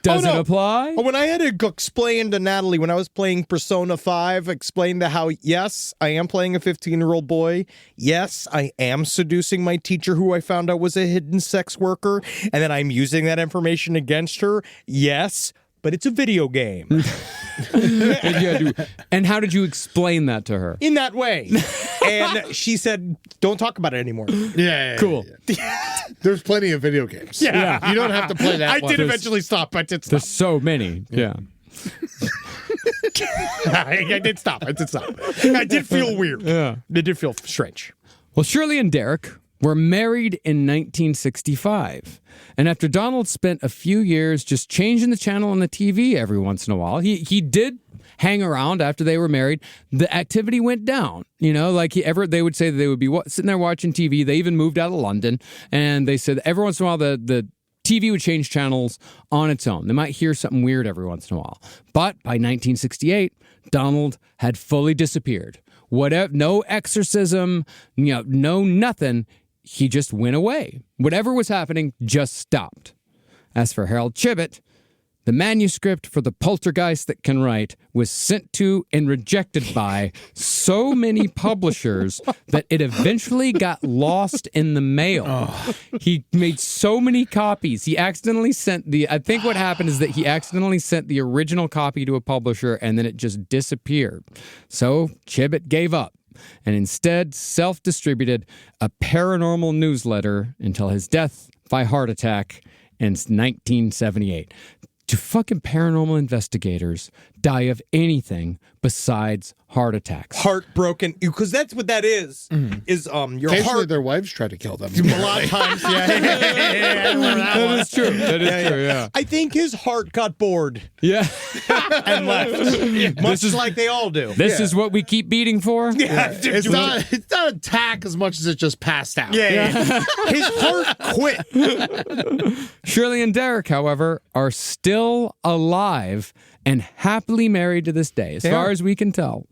Does it apply? When I had to explain to Natalie when I was playing Persona 5, explain to how, yes, I am playing a 15-year-old boy. Yes, I am seducing my teacher who I found out was a hidden sex worker, and then I'm using that information against her. Yes, but it's a video game. And how did you explain that to her? In that way. And she said, don't talk about it anymore. Yeah. Cool. There's plenty of video games. Yeah. You don't have to play that I one. did eventually stop. I did stop. There's so many. Yeah. I did stop. I did feel weird. Yeah. It did feel strange. Well, Shirley and Derek were married in 1965. And after Donald spent a few years just changing the channel on the TV every once in a while, he did hang around after they were married. The activity went down. You know, like they would say that they would be sitting there watching TV. They even moved out of London. And they said every once in a while the TV would change channels on its own. They might hear something weird every once in a while. But by 1968, Donald had fully disappeared. Whatever, no exorcism, no nothing. He just went away. Whatever was happening just stopped. As for Harold Chibbet, the manuscript for The Poltergeist That Can Write was sent to and rejected by so many publishers that it eventually got lost in the mail. Oh. He made so many copies. He accidentally sent I think what happened is that he accidentally sent the original copy to a publisher and then it just disappeared. So Chibbet gave up and instead self-distributed a paranormal newsletter until his death by heart attack in 1978. Do fucking paranormal investigators die of anything besides heart attacks? Heartbroken, because that's what that is. Is your heart? Their wives try to kill them. A lot of times, yeah. That is true. That is true. Yeah. I think his heart got bored. Yeah. And left. Much like they all do. This is what we keep beating for? Yeah. It's not attack as much as it just passed out. Yeah. His heart quit. Shirley and Derek, however, are still alive and happily married to this day, as far as we can tell.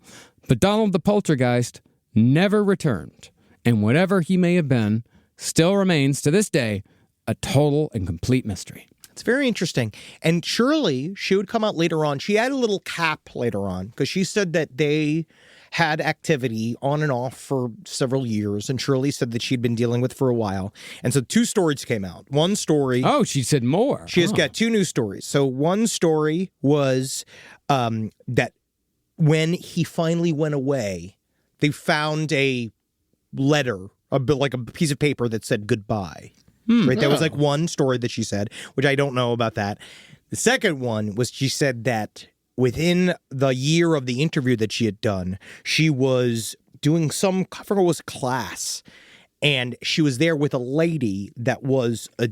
But Donald the Poltergeist never returned, and whatever he may have been still remains to this day a total and complete mystery. It's very interesting. And Shirley, she would come out later on. She had a little cap later on because she said that they had activity on and off for several years, and Shirley said that she'd been dealing with for a while. And so 2 stories came out. One story... Oh, she said more. She has got 2 new stories. So one story was that when he finally went away, they found a letter, like a piece of paper that said goodbye. Right? That was like one story that she said, which I don't know about that. The second one was she said that within the year of the interview that she had done, she was doing I forgot what was class, and she was there with a lady that was a...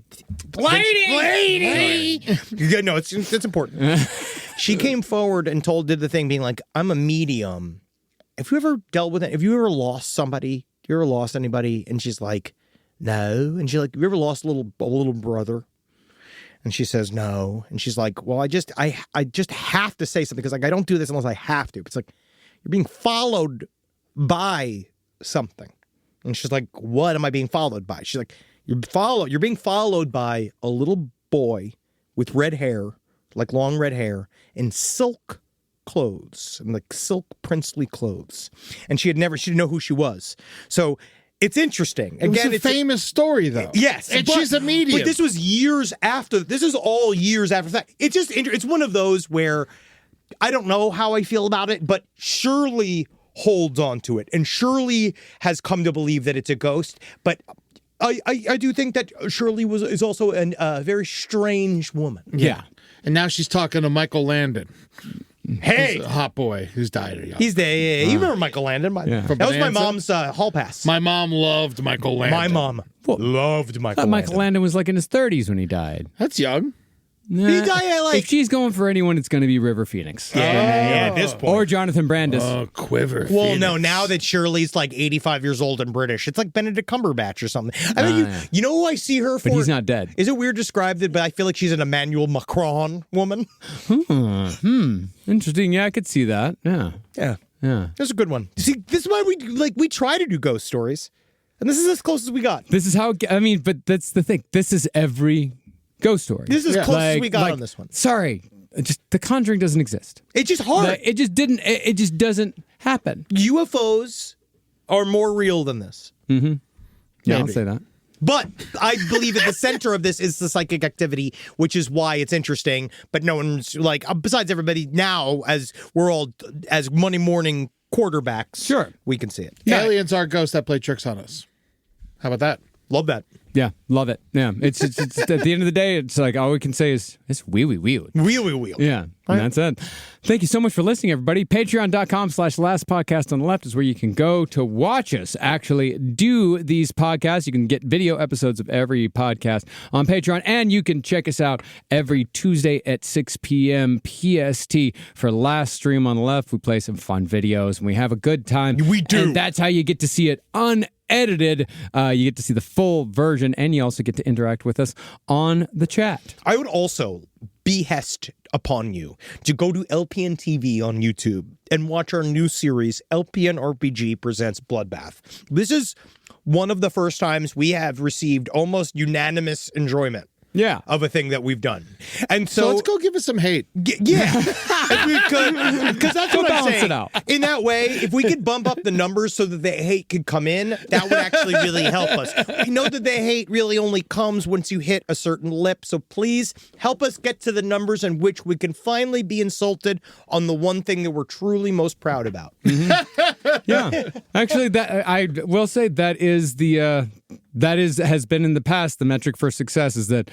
Lady! Yeah, no, it's important. She came forward and did the thing being like, I'm a medium. Have you ever dealt with it? Have you ever lost somebody? You ever lost anybody? And she's like, no. And she's like, have you ever lost a little brother? And she says no. And she's like, well, I just have to say something because like I don't do this unless I have to. It's like you're being followed by something. And she's like, what am I being followed by? She's like, you're being followed by a little boy with red hair, like long red hair, and silk clothes, and like silk princely clothes. And she didn't know who she was. So it's interesting. Again, it's a famous story, though. Yes. And she's a medium. But this was years after. This is all years after that. It's just, it's one of those where I don't know how I feel about it, but Shirley holds on to it. And Shirley has come to believe that it's a ghost. But I do think that Shirley is also a very strange woman. Yeah. And now she's talking to Michael Landon. Hey, a hot boy who's died young. He's there. Yeah. You remember Michael Landon? That was my mom's hall pass. My mom loved Michael Landon. My mom loved Michael Landon. Michael Landon was like in his 30s when he died. That's young. He died if she's going for anyone, it's going to be River Phoenix. Yeah, at this point. Or Jonathan Brandis. Oh, Quiver. Well, Phoenix. no, now that Shirley's like 85 years old and British, it's like Benedict Cumberbatch or something. I mean, you know who I see her for? But he's not dead. Is it weird to describe it, but I feel like she's an Emmanuel Macron woman? Interesting. Yeah, I could see that. Yeah. That's a good one. See, this is why we try to do ghost stories. And this is as close as we got. This is how, but that's the thing. This is every ghost story. This is as close as we got on this one. Sorry, just The Conjuring doesn't exist. It's just hard. It just didn't. It just doesn't happen. UFOs are more real than this. Mm-hmm. Yeah, Maybe. I'll say that. But I believe at the center of this is the psychic activity, which is why it's interesting. But no one's like, besides everybody now, as we're all as Monday morning quarterbacks. Sure, we can see it. Aliens are ghosts that play tricks on us. How about that? Love that. Yeah, love it. Yeah, it's at the end of the day, it's like all we can say is it's wee. Wheel. Yeah, and that's it. Thank you so much for listening, everybody. Patreon.com/Last Podcast on the Left is where you can go to watch us actually do these podcasts. You can get video episodes of every podcast on Patreon, and you can check us out every Tuesday at 6 p.m. PST for Last Stream on the Left. We play some fun videos, and we have a good time. We do. And that's how you get to see it unedited. You get to see the full version version, and you also get to interact with us on the chat. I would also behest upon you to go to LPN TV on YouTube and watch our new series, LPN RPG Presents Bloodbath. This is one of the first times we have received almost unanimous enjoyment. Yeah. Of a thing that we've done. And so let's go give us some hate. Yeah. If we could, because that's what I'm balance saying. it out. In that way, if we could bump up the numbers so that the hate could come in, that would actually really help us. We know that the hate really only comes once you hit a certain lip, so please help us get to the numbers in which we can finally be insulted on the one thing that we're truly most proud about. Yeah. Actually, that I will say that is the has been in the past the metric for success is that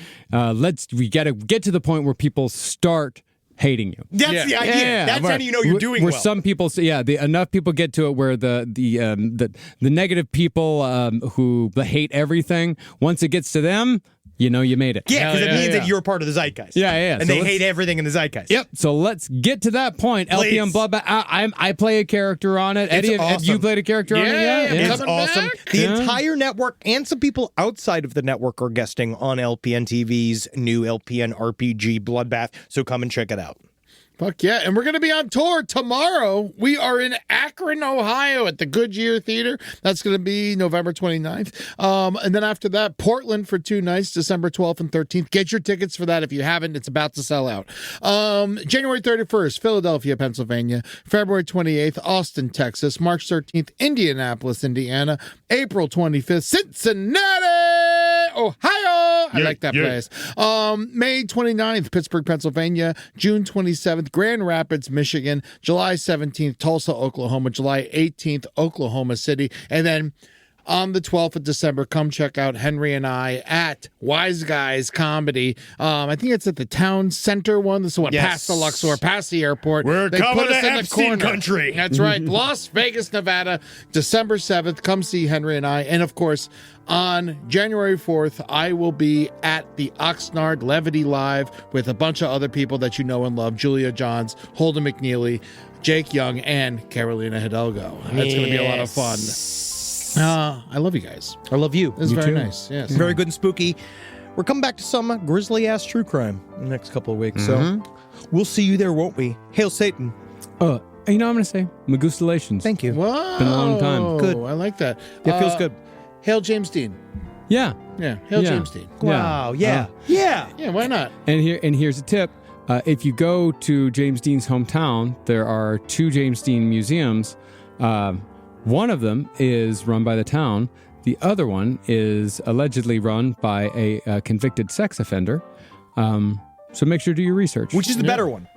we got to get to the point where people start hating you. That's the idea. Yeah, That's how you know you're doing where well. some people say, enough people get to it where the negative people who hate everything, once it gets to them, you know you made it. Yeah, because it means that you're part of the zeitgeist. Yeah. And So they hate everything in the zeitgeist. Yep. So let's get to that point. Please. LPM Bloodbath. I play a character on it. Eddie, have you played a character on it? Yeah, It's coming awesome. back. The entire network and some people outside of the network are guesting on LPN TV's new LPN RPG Bloodbath. So come and check it out. Fuck yeah. And we're going to be on tour tomorrow. We are in Akron, Ohio at the Goodyear Theater. That's going to be November 29th. And then after that, Portland for 2 nights, December 12th and 13th. Get your tickets for that if you haven't. It's about to sell out. January 31st, Philadelphia, Pennsylvania. February 28th, Austin, Texas. March 13th, Indianapolis, Indiana. April 25th, Cincinnati, Ohio. I like that place. May 29th, Pittsburgh, Pennsylvania. June 27th, Grand Rapids, Michigan. July 17th, Tulsa, Oklahoma. July 18th, Oklahoma City. And then on the 12th of December, come check out Henry and I at Wise Guys Comedy. I think it's at the town center one. This is what, past the Luxor, past the airport. We're They coming put us to in the Epstein corner. country. That's right. Las Vegas, Nevada, December 7th. Come see Henry and I. And of course, on January 4th, I will be at the Oxnard Levity Live with a bunch of other people that you know and love. Julia Johns, Holden McNeely, Jake Young, and Carolina Hidalgo. It's going to be a lot of fun. I love you guys. I love you. It's very too. nice. Yes. Very good and spooky. We're coming back to some grisly-ass true crime in the next couple of weeks. So we'll see you there, won't we? Hail Satan. You know what I'm going to say? Magustalations. Thank you. Wow. Been a long time. Good. I like that. It feels good. Hail James Dean. Yeah. Yeah. Hail Yeah. James Dean. Wow. Yeah. Yeah. Yeah, why not? And here's a tip. If you go to James Dean's hometown, there are 2 James Dean museums. One of them is run by the town. The other one is allegedly run by a convicted sex offender. So make sure to do your research. Which is the better one?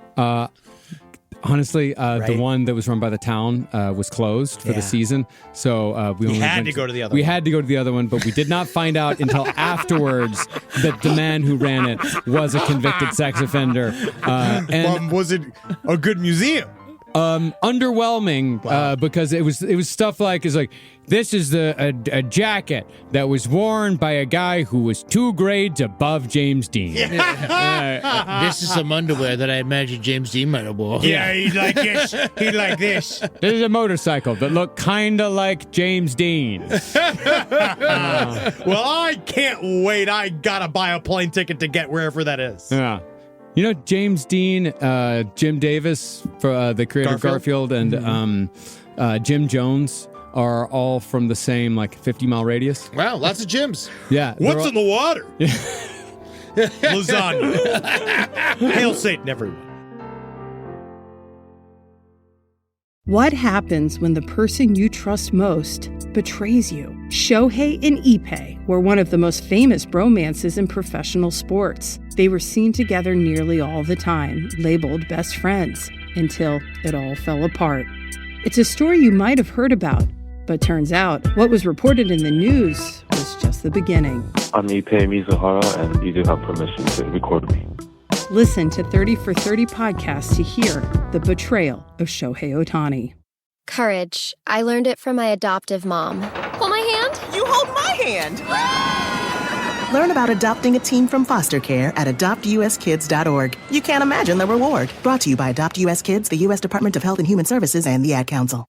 Honestly, the one that was run by the town was closed for the season. So we only had to go to the other We one. had to go to the other one, but we did not find out until afterwards that the man who ran it was a convicted sex offender. And Was it a good museum? underwhelming because it was stuff like this is a jacket that was worn by a guy who was 2 grades above James Dean. This is some underwear that I imagine James Dean might have worn. Yeah, he'd like this. He'd like this. This is a motorcycle that looked kind of like James Dean. Well, I can't wait. I gotta buy a plane ticket to get wherever that is. Yeah. You know, James Dean, Jim Davis, for the creator of Garfield, and Jim Jones are all from the same 50-mile radius. Wow, lots of gyms. Yeah. What's in the water? Lasagna. Hail Satan, everyone. What happens when the person you trust most betrays you? Shohei and Ippei were one of the most famous bromances in professional sports. They were seen together nearly all the time, labeled best friends, until it all fell apart. It's a story you might have heard about, but turns out what was reported in the news was just the beginning. I'm Ippei Mizuhara, and you do have permission to record me. Listen to 30 for 30 podcast to hear the betrayal of Shohei Ohtani. Courage. I learned it from my adoptive mom. Hold my hand. You hold my hand. Learn about adopting a teen from foster care at adoptuskids.org. You can't imagine the reward. Brought to you by Adopt US Kids, the U.S. Department of Health and Human Services, and the Ad Council.